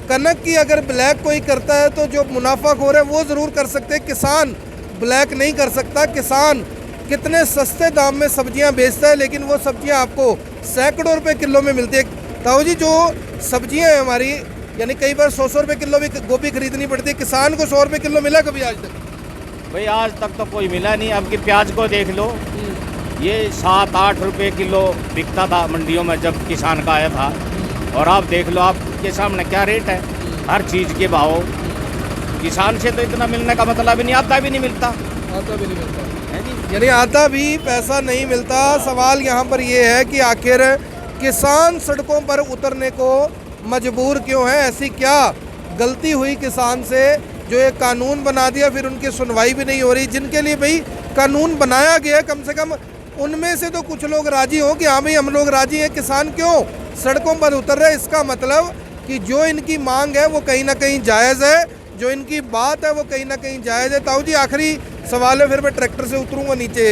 कनक की अगर ब्लैक कोई करता है तो जो मुनाफाखोर है वो ज़रूर कर सकते हैं, किसान ब्लैक नहीं कर सकता। किसान कितने सस्ते दाम में सब्जियां बेचता है, लेकिन वो सब्जियां आपको सैकड़ों रुपए किलो में मिलती है। ताऊ जी जो सब्जियां हैं हमारी, यानी कई बार 100 रुपए किलो भी गोभी खरीदनी पड़ती है। किसान को 100 रुपए किलो मिला कभी आज तक? भाई आज तक तो कोई मिला नहीं। अब की प्याज को देख लो, ये 7-8 रुपए किलो बिकता था मंडियों में जब किसान का आया था, और आप देख लो आपके सामने क्या रेट है हर चीज़ के भाव। किसान से तो इतना मिलने का मतलब ही नहीं, आता भी नहीं मिलता। आता भी नहीं मिलता है जी। यानी आता भी पैसा नहीं मिलता। सवाल यहाँ पर ये है कि आखिर किसान सड़कों पर उतरने को मजबूर क्यों है? ऐसी क्या गलती हुई किसान से जो एक कानून बना दिया, फिर उनकी सुनवाई भी नहीं हो रही? जिनके लिए भाई कानून बनाया गया है, कम से कम उनमें से तो कुछ लोग राजी हों कि हाँ भाई हम लोग राजी हैं। किसान क्यों सड़कों पर उतर रहे? इसका मतलब कि जो इनकी मांग है वो कहीं ना कहीं जायज़ है, जो इनकी बात है वो कहीं ना कहीं जायज़ है। ताऊ जी, आखिरी सवाल है, फिर मैं ट्रैक्टर से उतरूँगा नीचे।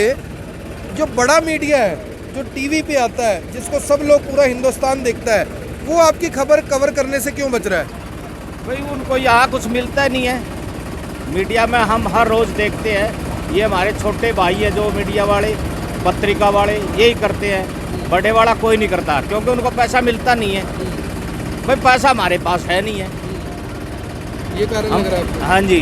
जो बड़ा मीडिया है, जो टीवी पे आता है, जिसको सब लोग पूरा हिंदुस्तान देखता है, वो आपकी खबर कवर करने से क्यों बच रहा है? भाई उनको यहाँ कुछ मिलता नहीं है। मीडिया में हम हर रोज़ देखते हैं, ये हमारे छोटे भाई है जो मीडिया वाले, पत्रिका वाले, यही करते हैं। बड़े वाला कोई नहीं करता, क्योंकि उनको पैसा मिलता नहीं है। भाई पैसा हमारे पास है नहीं है। ये कारण लग रहा है आपको? हाँ जी।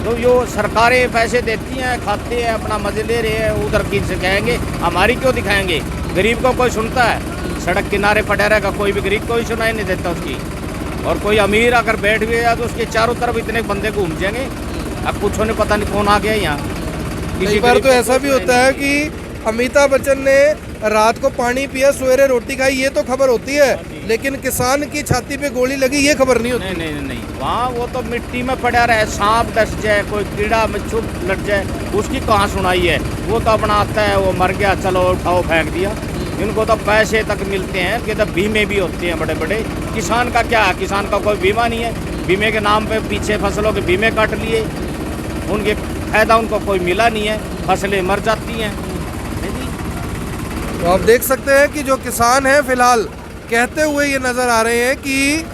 तो जो सरकारें पैसे देती हैं, खाते हैं, अपना मजे ले रहे हैं, उधर की से कहेंगे, हमारी क्यों दिखाएंगे? गरीब को कोई सुनता है? सड़क किनारे पड़ा रहेगा, कोई भी गरीब कोई सुनाई नहीं देता उसकी। और कोई अमीर अगर बैठ भी गया तो उसके चारों तरफ इतने बंदे घूम जाएंगे, अब कुछ होने पता नहीं कौन आ गया यहाँ। कई बार तो ऐसा भी होता है कि अमिताभ बच्चन ने रात को पानी पिया, सवेरे रोटी खाई, ये तो खबर होती है, लेकिन किसान की छाती पे गोली लगी ये खबर नहीं होती। नहीं नहीं नहीं, वहाँ वो तो मिट्टी में पड़ा रहे, सांप डस जाए, कोई कीड़ा मच्छू लग जाए, उसकी कहाँ सुनाई है? वो तो अपना आता है, वो मर गया, चलो उठाओ फेंक दिया। इनको तो पैसे तक मिलते हैं कि तब बीमे भी होते हैं बड़े बड़े। किसान का क्या है? किसान का कोई बीमा नहीं है। बीमे के नाम पे पीछे फसलों के बीमे काट लिए, उनके फायदा उनको कोई मिला नहीं है, फसलें मर जाती हैं। तो आप देख सकते हैं कि जो किसान हैं फिलहाल कहते हुए ये नज़र आ रहे हैं कि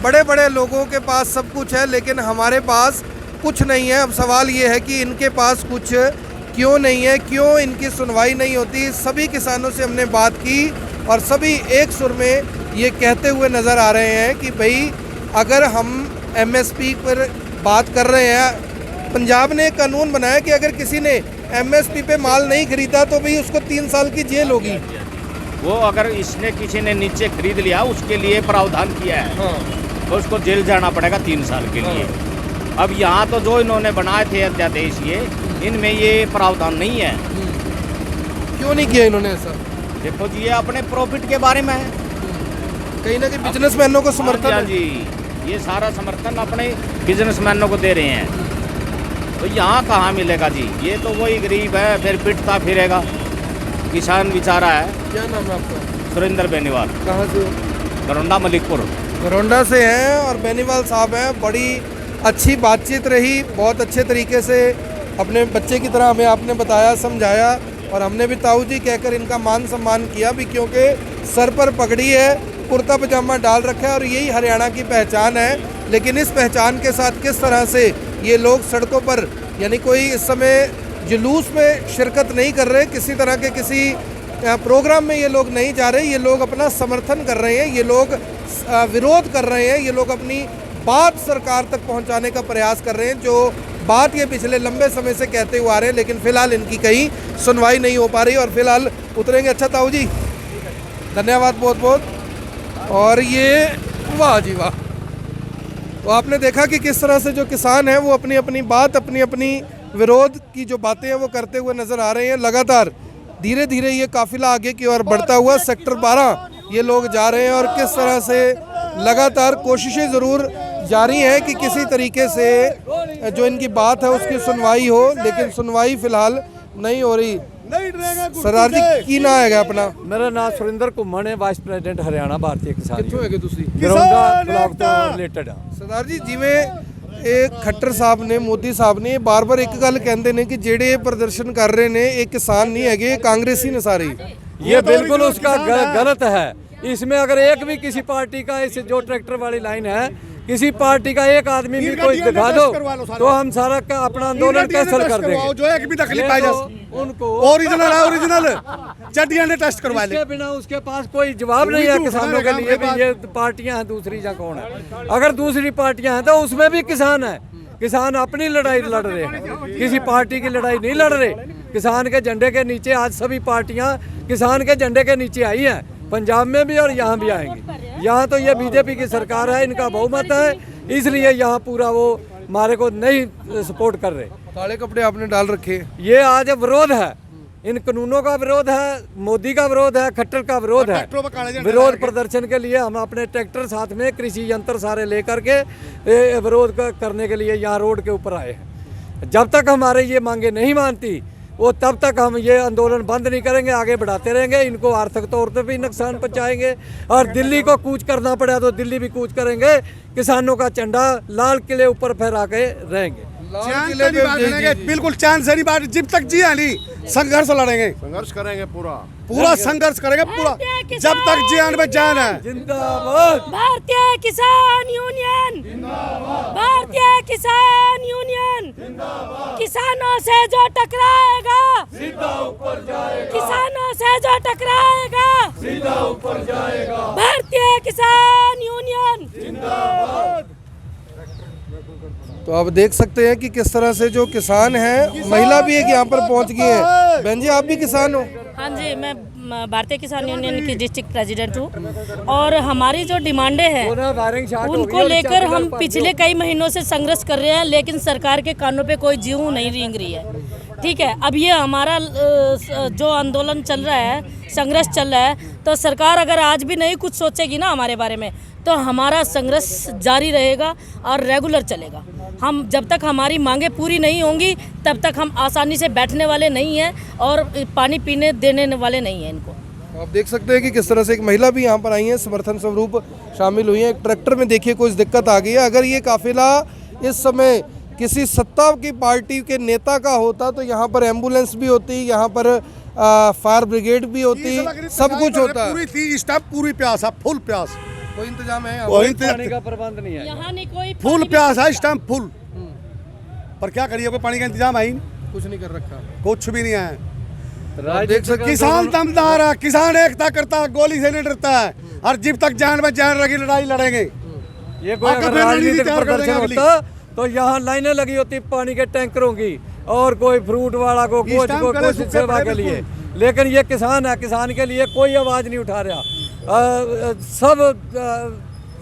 बड़े बड़े लोगों के पास सब कुछ है, लेकिन हमारे पास कुछ नहीं है। अब सवाल ये है कि इनके पास कुछ क्यों नहीं है, क्यों इनकी सुनवाई नहीं होती? सभी किसानों से हमने बात की और सभी एक सुर में ये कहते हुए नज़र आ रहे हैं कि भाई अगर हम एमएसपी पर बात कर रहे हैं, पंजाब ने एक कानून बनाया कि अगर किसी ने एमएसपी पे माल नहीं खरीदा तो भाई उसको 3 साल की जेल होगी। वो अगर इसने किसी ने नीचे खरीद लिया, उसके लिए प्रावधान किया है। हाँ। तो उसको जेल जाना पड़ेगा 3 साल के लिए। अब यहाँ तो जो इन्होंने बनाए थे अध्यादेश, ये इनमें ये प्रावधान नहीं है। क्यों नहीं किया इन्होंने ऐसा? देखो जी, ये अपने प्रॉफिट के बारे में है। कहीं ना कहीं बिजनेसमैनों को समर्थन हाँ है। जी, ये सारा समर्थन अपने बिजनेसमैनों को दे रहे हैं। तो यहाँ कहाँ मिलेगा जी? ये तो वही गरीब है, फिर पिटता फिरेगा। किसान बेचारा है। क्या नाम है आपका? सुरेंद्र बेनीवाल, कहाँ से? गरौंडा मलिकपुर। गरौंडा से हैं और बेनीवाल साहब हैं। बड़ी अच्छी बातचीत रही, बहुत अच्छे तरीके से अपने बच्चे की तरह हमें आपने बताया, समझाया, और हमने भी ताऊ जी कहकर इनका मान सम्मान किया भी, क्योंकि सर पर पगड़ी है, कुर्ता पजामा डाल रखा है और यही हरियाणा की पहचान है। लेकिन इस पहचान के साथ किस तरह से ये लोग सड़कों पर, यानी कोई इस समय जुलूस में शिरकत नहीं कर रहे, किसी तरह के किसी प्रोग्राम में ये लोग नहीं जा रहे, ये लोग अपना समर्थन कर रहे हैं, ये लोग विरोध कर रहे हैं, ये लोग अपनी बात सरकार तक पहुंचाने का प्रयास कर रहे हैं, जो बात ये पिछले लंबे समय से कहते हुए आ रहे हैं, लेकिन फिलहाल इनकी कहीं सुनवाई नहीं हो पा रही और फिलहाल उतरेंगे। अच्छा ताऊ जी, धन्यवाद बहुत बहुत। और ये वाह जी वाह, तो आपने देखा कि किस तरह से जो किसान हैं वो अपनी अपनी बात, अपनी अपनी विरोध की जो बातें हैं वो करते हुए नज़र आ रहे हैं। लगातार धीरे धीरे ये काफिला आगे की ओर बढ़ता हुआ सेक्टर 12 ये लोग जा रहे हैं और किस तरह से लगातार कोशिशें ज़रूर जारी हैं कि किसी तरीके से जो इनकी बात है उसकी सुनवाई हो, लेकिन सुनवाई फिलहाल नहीं हो रही। सरदार जी की ना है अपना? मेरा नाम सुरेंद्र घुम्मन है, वाइस प्रेसिडेंट हरियाणा भारतीय किसान ਕਿੱਥੋਂ ਹੈਗੇ ਤੁਸੀਂ? ਗਰਾਉਂਡਾ ਬਲਾਕ ਤੋਂ ਰਿਲੇਟਡ ਆ। ਸਰਦਾਰ ਜੀ, ਜਿਵੇਂ ਇਹ ਖੱਟਰ ਸਾਹਿਬ ਨੇ, ਮੋਦੀ ਸਾਹਿਬ ਨੇ ਬਾਰ-ਬਾਰ ਇੱਕ ਗੱਲ ਕਹਿੰਦੇ ਨੇ ਕਿ ਜਿਹੜੇ ਇਹ ਪ੍ਰਦਰਸ਼ਨ ਕਰ ਰਹੇ ਨੇ ਇਹ ਕਿਸਾਨ ਨਹੀਂ ਹੈਗੇ, ਇਹ ਕਾਂਗਰਸੀ ਨੇ ਸਾਰੇ। ये बिल्कुल उसका गलत है। इसमें अगर एक भी किसी पार्टी का इस जो ट्रैक्टर वाली लाइन है किसी पार्टी का एक आदमी भी कोई दिखा दो तो हम सारा का अपना आंदोलन कैंसिल कर देंगे। जो एक भी तकलीफ पाई तो उनको ओरिजिनल है, ओरिजिनल चड्डियां ने टेस्ट करवा ले। इसके बिना उसके पास कोई जवाब नहीं है किसानों के लिए भी ये पार्टियां हैं दूसरी या कौन है। अगर दूसरी पार्टियां हैं तो उसमें भी किसान है, किसान अपनी लड़ाई लड़ रहे हैं, किसी पार्टी की लड़ाई नहीं लड़ रहे। किसान के झंडे के नीचे आज सभी पार्टियां किसान के झंडे के नीचे आई हैं, पंजाब में भी और यहाँ भी आएंगी। यहाँ तो ये बीजेपी की सरकार है, इनका बहुमत है, इसलिए यहाँ पूरा वो हमारे को नहीं सपोर्ट कर रहे। काले कपड़े आपने डाल रखे हैं। ये आज विरोध है, इन कानूनों का विरोध है, मोदी का विरोध है, खट्टर का विरोध है। विरोध प्रदर्शन के लिए हम अपने ट्रैक्टर साथ में कृषि यंत्र सारे लेकर के विरोध करने के लिए यहाँ रोड के ऊपर आए हैं। जब तक हमारे ये मांगे नहीं मानती वो तब तक हम ये आंदोलन बंद नहीं करेंगे, आगे बढ़ाते रहेंगे। इनको आर्थिक तौर पे भी नुकसान पहुंचाएंगे और दिल्ली को कूच करना पड़ा तो दिल्ली भी कूच करेंगे। किसानों का झंडा लाल किले ऊपर फहरा के रहेंगे। बिल्कुल चैन से नहीं बात, जब तक जी नहीं संघर्ष लड़ेंगे, संघर्ष करेंगे, पूरा संघर्ष करेंगे, पूरा जब तक जान में जान है। जिंदाबाद भारतीय किसान यूनियन, भारतीय किसान यूनियन, किसानों से जो टकराएगा सीधा ऊपर जाएगा, किसानों से जो टकराएगा सीधा ऊपर जाएगा। भारतीय किसान यूनियन जिंदाबाद। तो आप देख सकते हैं कि किस तरह से जो किसान हैं, महिला भी एक यहाँ पर पहुँच गई है। बहन जी आप भी किसान हो? हाँ जी, मैं भारतीय किसान यूनियन की डिस्ट्रिक्ट प्रेसिडेंट हूँ और हमारी जो डिमांडें हैं उनको लेकर हम पिछले कई महीनों से संघर्ष कर रहे हैं, लेकिन सरकार के कानों पे कोई जीव नहीं रेंग रही है। ठीक है, अब ये हमारा जो आंदोलन चल रहा है, संघर्ष चल रहा है, तो सरकार अगर आज भी नहीं कुछ सोचेगी ना हमारे बारे में तो हमारा संघर्ष जारी रहेगा और रेगुलर चलेगा। हम जब तक हमारी मांगे पूरी नहीं होंगी तब तक हम आसानी से बैठने वाले नहीं हैं और पानी पीने देने वाले नहीं हैं इनको। आप देख सकते हैं कि किस तरह से एक महिला भी यहाँ पर आई है, समर्थन स्वरूप शामिल हुई है। एक ट्रैक्टर में देखिए कुछ दिक्कत आ गई है। अगर ये काफिला इस समय किसी सत्ता की पार्टी के नेता का होता तो यहाँ पर एम्बुलेंस भी होती, यहाँ पर फायर ब्रिगेड भी होती, सब कुछ होता। पूरी थी स्टाफ, पूरी प्यास है, फुल प्यास, कोई इंतजाम है? कोई पानी का प्रबंध नहीं है, यहाँ नहीं कोई फुल प्यास है, स्टाफ फुल। पर क्या करिए, कोई पानी का इंतजाम है ही नहीं, कुछ नहीं कर रखा, कुछ भी नहीं है। देख सकते किसान दमदार है, किसान एकता करता है, गोली से नहीं डरता है और जब तक जान में जान रखी लड़ाई लड़ेंगे। ये कोई अगर राजनीतिक प्रदर्शन होता तो यहाँ लाइनें लगी होती पानी के टैंकरों की और कोई फ्रूट वाला को कुछ सेवा के लिए, लेकिन ये किसान है, किसान के लिए कोई आवाज नहीं उठा रहा। सब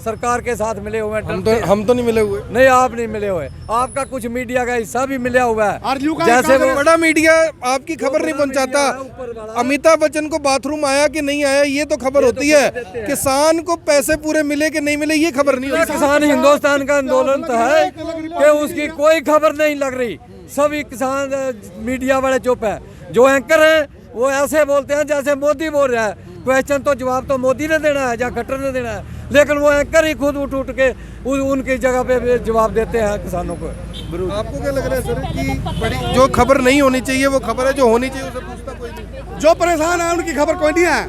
सरकार के साथ मिले हुए हैं। हम तो नहीं मिले हुए। नहीं, आप नहीं मिले हुए, आपका कुछ मीडिया का हिस्सा भी मिला हुआ है। जैसे वो बड़ा मीडिया आपकी खबर नहीं पहुंचाता। अमिताभ बच्चन को बाथरूम आया कि नहीं आया ये तो खबर होती है, किसान को पैसे पूरे मिले कि नहीं मिले ये खबर नहीं होती। किसान हिंदुस्तान का आंदोलन तो है कि उसकी कोई खबर नहीं लग रही। सभी किसान मीडिया वाले चुप है। जो एंकर हैं वो ऐसे बोलते हैं जैसे मोदी बोल रहा है। क्वेश्चन तो जवाब तो मोदी ने देना है या खट्टर ने देना है, लेकिन वो एंकर ही खुद उठ के उनकी जगह पे जवाब देते हैं किसानों को। आपको क्या लग रहा है सर कि बड़ी जो खबर नहीं होनी चाहिए वो खबर है, जो होनी चाहिए उसे पूछता कोई नहीं? जो परेशान है उनकी खबर कोई नहीं है।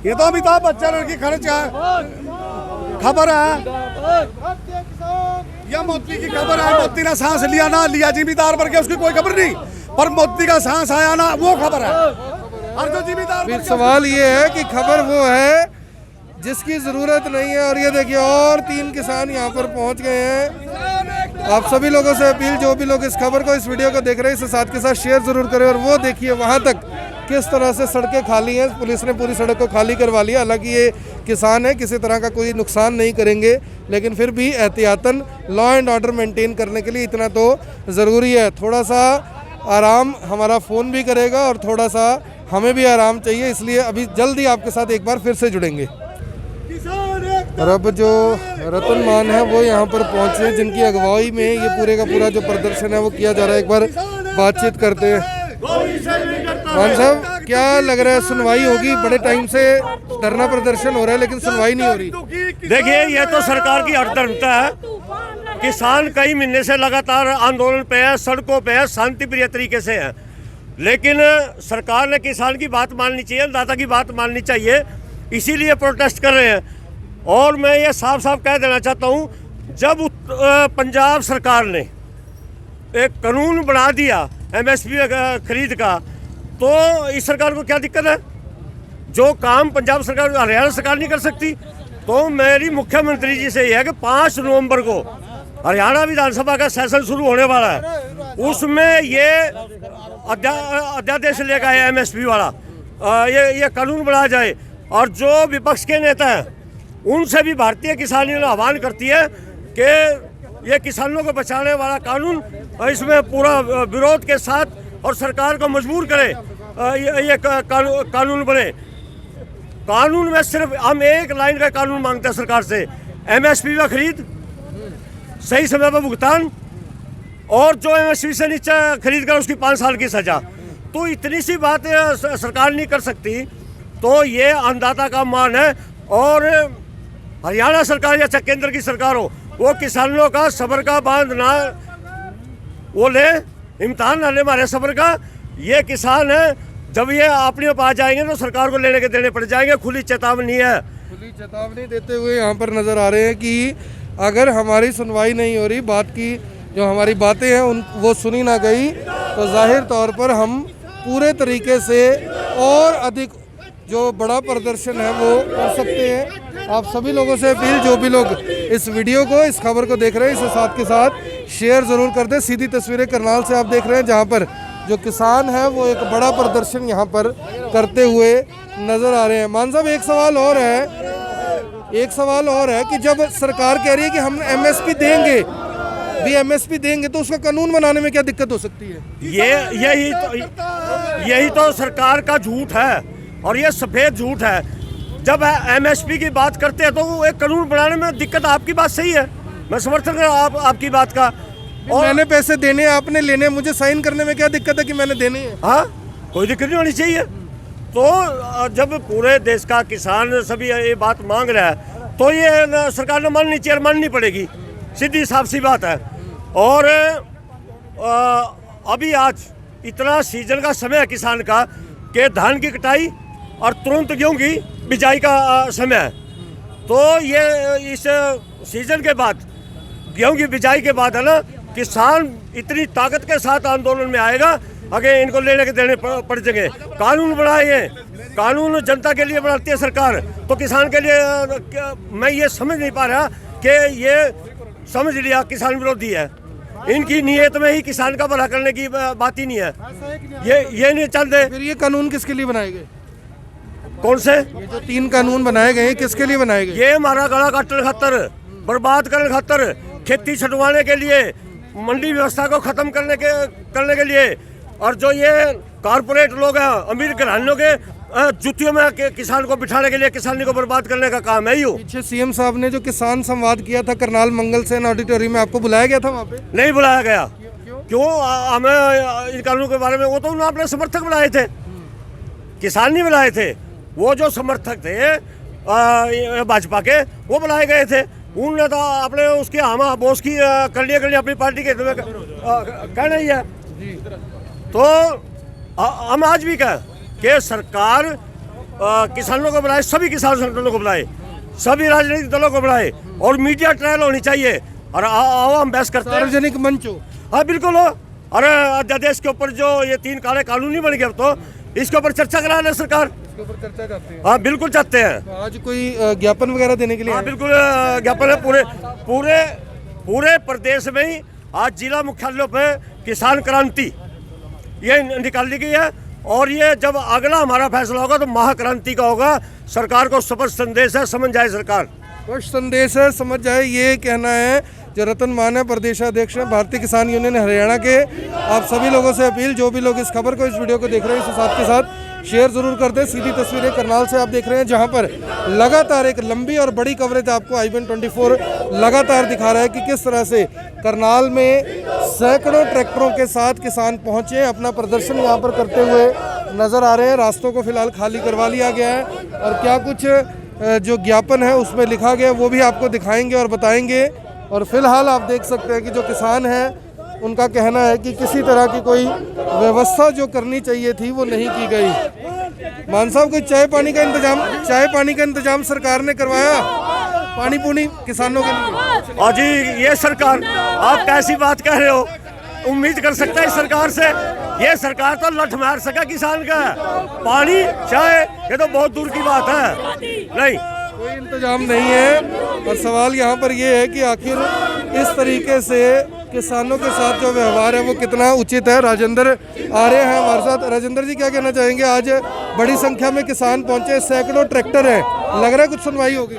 ये तो अमिताभ बच्चन की खर्च खबर है या मोदी की खबर है। मोदी ने सांस लिया ना लिया जिम्मेदार बन के उसकी कोई खबर नहीं, पर मोदी का सांस आया ना वो खबर है। और जो जिम्मेदार सवाल ये है कि खबर वो है जिसकी जरूरत नहीं है। और ये देखिए और 3 किसान यहाँ पर पहुँच गए हैं। आप सभी लोगों से अपील, जो भी लोग इस खबर को, इस वीडियो को देख रहे हैं, इसे साथ के साथ शेयर जरूर करें। और वो देखिए वहाँ तक किस तरह से सड़कें खाली हैं, पुलिस ने पूरी सड़क को खाली करवा लिया। हालांकि ये किसान है, किसी तरह का कोई नुकसान नहीं करेंगे, लेकिन फिर भी एहतियातन लॉ एंड ऑर्डर मेंटेन करने के लिए इतना तो ज़रूरी है। थोड़ा सा आराम हमारा फ़ोन भी करेगा और थोड़ा सा हमें भी आराम चाहिए, इसलिए अभी जल्दी आपके साथ एक बार फिर से जुड़ेंगे। और अब जो रतन मान है वो यहाँ पर पहुँचे हैं, जिनकी अगुवाई में ये पूरे का पूरा जो प्रदर्शन है वो किया जा रहा है। एक बार बातचीत करते हैं। मान साहब क्या लग रहा है, सुनवाई होगी? बड़े टाइम से धरना प्रदर्शन हो रहा है लेकिन सुनवाई नहीं हो रही। देखिए ये तो सरकार की अड़दर्ता है। किसान कई महीने से लगातार आंदोलन पे है, सड़कों पे है, शांति प्रिय तरीके से है, लेकिन सरकार ने किसान की बात माननी चाहिए, अन्नदाता की बात माननी चाहिए, इसीलिए प्रोटेस्ट कर रहे हैं। और मैं ये साफ साफ कह देना चाहता हूँ, जब पंजाब सरकार ने एक कानून बना दिया MSP खरीद का, तो इस सरकार को क्या दिक्कत है? जो काम पंजाब सरकार हरियाणा सरकार नहीं कर सकती, तो मेरी मुख्यमंत्री जी से यह है कि 5 नवंबर को हरियाणा विधानसभा का सेशन शुरू होने वाला है, उसमें ये अध्यादेश लेकर आए MSP वाला, ये कानून बनाया जाए। और जो विपक्ष के नेता हैं उनसे भी भारतीय किसान यूनियन आह्वान करती है कि ये किसानों को बचाने वाला कानून, इसमें पूरा विरोध के साथ और सरकार को मजबूर करे ये कानून बने। कानून में सिर्फ हम एक लाइन का कानून मांगते हैं सरकार से, MSP का खरीद, सही समय पर भुगतान, और जो MSP से नीचे खरीद कर उसकी 5 साल की सजा। तो इतनी सी बात सरकार नहीं कर सकती, तो ये अन्नदाता का मान है। और हरियाणा सरकार या चाहे केंद्र की सरकार हो, वो किसानों का सब्र का बांध ना वो ले, इम्तिहान ना ले हमारे सब्र का। ये किसान है, जब ये अपने पास जाएंगे तो सरकार को लेने के देने पड़ जाएंगे। खुली चेतावनी है। खुली चेतावनी देते हुए यहाँ पर नज़र आ रहे हैं कि अगर हमारी सुनवाई नहीं हो रही, बात की जो हमारी बातें हैं वो सुनी ना गई, तो जाहिर तौर पर हम पूरे तरीके से और अधिक जो बड़ा प्रदर्शन है वो कर सकते हैं। आप सभी लोगों से अपील, जो भी लोग इस वीडियो को, इस खबर को देख रहे हैं, इसे साथ के साथ शेयर ज़रूर कर दें। सीधी तस्वीरें करनाल से आप देख रहे हैं, जहाँ पर जो किसान है वो एक बड़ा प्रदर्शन यहाँ पर करते हुए नज़र आ रहे हैं। मान साहब, एक सवाल और है कि जब सरकार कह रही है कि हम MSP देंगे, MSP देंगे, तो उसका कानून बनाने में क्या दिक्कत हो सकती है? यही तो सरकार का झूठ है, और ये सफ़ेद झूठ है। जब MSP की बात करते हैं तो एक कानून बनाने में दिक्कत, आपकी बात सही है, मैं समर्थन कर आपकी बात का। और मैंने पैसे देने, आपने लेने, मुझे साइन करने में क्या दिक्कत है कि मैंने देने हैं? हाँ, कोई दिक्कत नहीं होनी चाहिए। तो जब पूरे देश का किसान सभी ये बात मांग रहा है, तो ये सरकार ने माननी चाहिए, माननी पड़ेगी, सीधी साफ सी बात है। और अभी आज इतना सीजन का समय है किसान का कि धान की कटाई और तुरंत गेहूं की बिजाई का समय है। तो ये इस सीजन के बाद, गेहूं की बिजाई के बाद है ना, किसान इतनी ताकत के साथ आंदोलन में आएगा, आगे इनको लेने के देने पड़ जाएंगे। कानून बनाए, कानून जनता के लिए बनाती है सरकार, तो किसान के लिए मैं ये समझ नहीं पा रहा कि ये समझ लिया किसान विरोधी है। इनकी नीयत में ही किसान का भला करने की बात ही नहीं है। ये नहीं चाहते। फिर ये कानून किसके लिए बनाए गए? कौन से? ये जो 3 कानून बनाए गए हैं, किसके लिए बनाए गए? ये हमारा गला काटने खातर, बर्बाद करने खातर, खेती छुटवाने के लिए, मंडी व्यवस्था को खत्म करने के लिए। और जो ये कारपोरेट लोग हैं, अमीर घरानों के जुतियों में किसान को बिठाने के लिए, किसानी को बर्बाद करने का काम है। ही पीछे CM साहब ने जो किसान संवाद किया था करनाल मंगल सेन ऑडिटोरियम में, आपको बुलाया गया था वहाँ पे? नहीं बुलाया गया। क्यों? हमें इन कानून के बारे में, वो तो उन्होंने अपने समर्थक बुलाए थे, किसान नहीं बुलाए थे। वो जो समर्थक थे भाजपा के, वो बुलाए गए थे। उन्होंने तो अपने उसकी हम बोस की करनी अपनी पार्टी के कहना ही है। तो हम आज भी कहें कि सरकार किसानों को बुलाए, सभी किसान संगठनों को बुलाए, सभी राजनीतिक दलों को बुलाए, और मीडिया ट्रायल होनी चाहिए, और हम बहस करते हैं। सार्वजनिक मंच हो। हाँ बिल्कुल हो। अरे अध्यादेश के ऊपर जो ये 3 काले कानून नहीं बन गए, अब तो इसके ऊपर चर्चा करा ले सरकार। इसके ऊपर चर्चा चाहते हैं? हाँ बिल्कुल चाहते हैं। तो आज कोई ज्ञापन वगैरह देने के लिए? हाँ बिल्कुल ज्ञापन है। पूरे प्रदेश में ही आज जिला मुख्यालयों पे किसान क्रांति ये निकाली गई है। और ये जब अगला हमारा फैसला होगा तो महाक्रांति का होगा। सरकार को स्पष्ट संदेश है, समझ जाए सरकार, स्पष्ट संदेश है, समझ जाए, ये कहना है जो रतन मान है, प्रदेशाध्यक्ष हैं भारतीय किसान यूनियन हरियाणा के। आप सभी लोगों से अपील, जो भी लोग इस खबर को, इस वीडियो को देख रहे हैं, इसे साथ के साथ शेयर जरूर कर दें। सीधी तस्वीरें करनाल से आप देख रहे हैं, जहां पर लगातार एक लंबी और बड़ी कवरेज आपको IBN 24 लगातार दिखा रहा है कि किस तरह से करनाल में सैकड़ों ट्रैक्टरों के साथ किसान पहुंचे, अपना प्रदर्शन यहां पर करते हुए नजर आ रहे हैं। रास्तों को फिलहाल खाली करवा लिया गया है, और क्या कुछ जो ज्ञापन है उसमें लिखा गया वो भी आपको दिखाएंगे और बताएंगे। और फिलहाल आप देख सकते हैं कि जो किसान हैं उनका कहना है कि किसी तरह की कोई व्यवस्था जो करनी चाहिए थी वो नहीं की गई। मान साहब, कोई चाय पानी का इंतजाम सरकार ने करवाया? पानी पुनी किसानों के लिए? और जी ये सरकार, आप कैसी बात कह रहे हो? उम्मीद कर सकता है इस सरकार से? ये सरकार तो लठ मार सका किसान का, पानी चाहे ये तो बहुत दूर की बात है। नहीं, कोई इंतजाम नहीं है। और सवाल यहाँ पर ये है कि आखिर इस तरीके से किसानों के साथ जो व्यवहार है वो कितना उचित है। राजेंद्र आ रहे हैं हमारे साथ। राजेंद्र जी, क्या कहना चाहेंगे? आज बड़ी संख्या में किसान पहुंचे, सैकड़ों ट्रैक्टर है, लग रहा है कुछ सुनवाई होगी?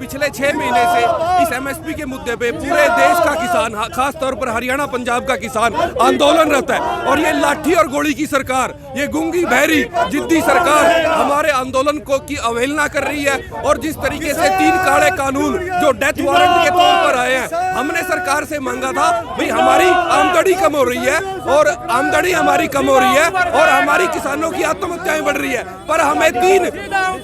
पिछले 6 महीने से इस एमएसपी के मुद्दे पे पूरे देश का किसान, खास तौर पर हरियाणा पंजाब का किसान आंदोलनरत है। और ये लाठी और गोली की सरकार, ये गूंगी बहरी जिद्दी सरकार हमारे आंदोलन को की अवहेलना कर रही है। और जिस तरीके से 3 काले कानून जो डेथ वारंट के तौर पर आए हैं, हमने सरकार से मांगा था भाई हमारी आमदनी कम हो रही है और आमदनी हमारी कम हो रही है और हमारी किसानों की आत्महत्याएं बढ़ रही है, पर हमें 3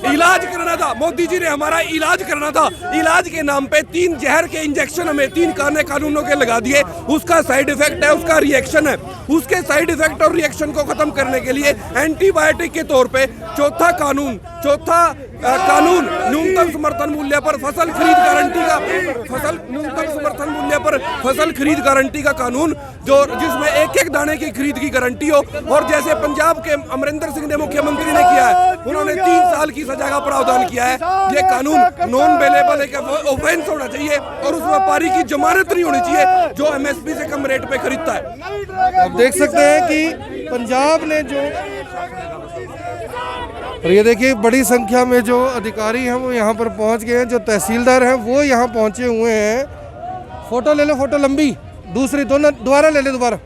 इलाज करना था। मोदी जी ने हमारा इलाज करना था। इलाज के नाम पे 3 जहर के इंजेक्शन हमें 3 कानूनों के लगा दिए। उसका साइड इफेक्ट है, उसका रिएक्शन है। उसके साइड इफेक्ट और रिएक्शन को खत्म करने के लिए एंटीबायोटिक के तौर पे चौथा कानून न्यूनतम समर्थन मूल्य पर फसल खरीद गारंटी का, न्यूनतम समर्थन मूल्य पर फसल खरीद गारंटी का कानून, जो जिसमें 1-1 दाने की खरीद की गारंटी हो। और जैसे पंजाब के अमरिंदर सिंह ने मुख्यमंत्री ने किया है, उन्होंने 3 साल की सजा का प्रावधान किया है। ये कानून नॉन बेलेबल एक ऑफेंस होना चाहिए और उस व्यापारी की जमानत नहीं होनी चाहिए जो एमएसपी से कम रेट पे खरीदता है। आप देख सकते हैं कि पंजाब ने जो, और ये देखिए बड़ी संख्या में जो अधिकारी हैं वो यहाँ पर पहुँच गए हैं, जो तहसीलदार हैं वो यहाँ पहुँचे हुए हैं। फोटो ले लो, फोटो लंबी, दूसरी दोनों दोबारा ले ले दोबारा।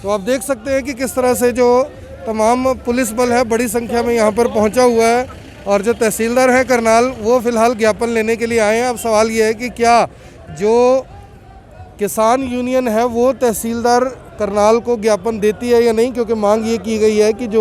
तो आप देख सकते हैं कि किस तरह से जो तमाम पुलिस बल है बड़ी संख्या में यहाँ पर पहुँचा हुआ है। और जो तहसीलदार हैं करनाल, वो फिलहाल ज्ञापन लेने के लिए आए हैं। अब सवाल ये है कि क्या जो किसान यूनियन है वो तहसीलदार करनाल को ज्ञापन देती है या नहीं, क्योंकि मांग ये की गई है कि जो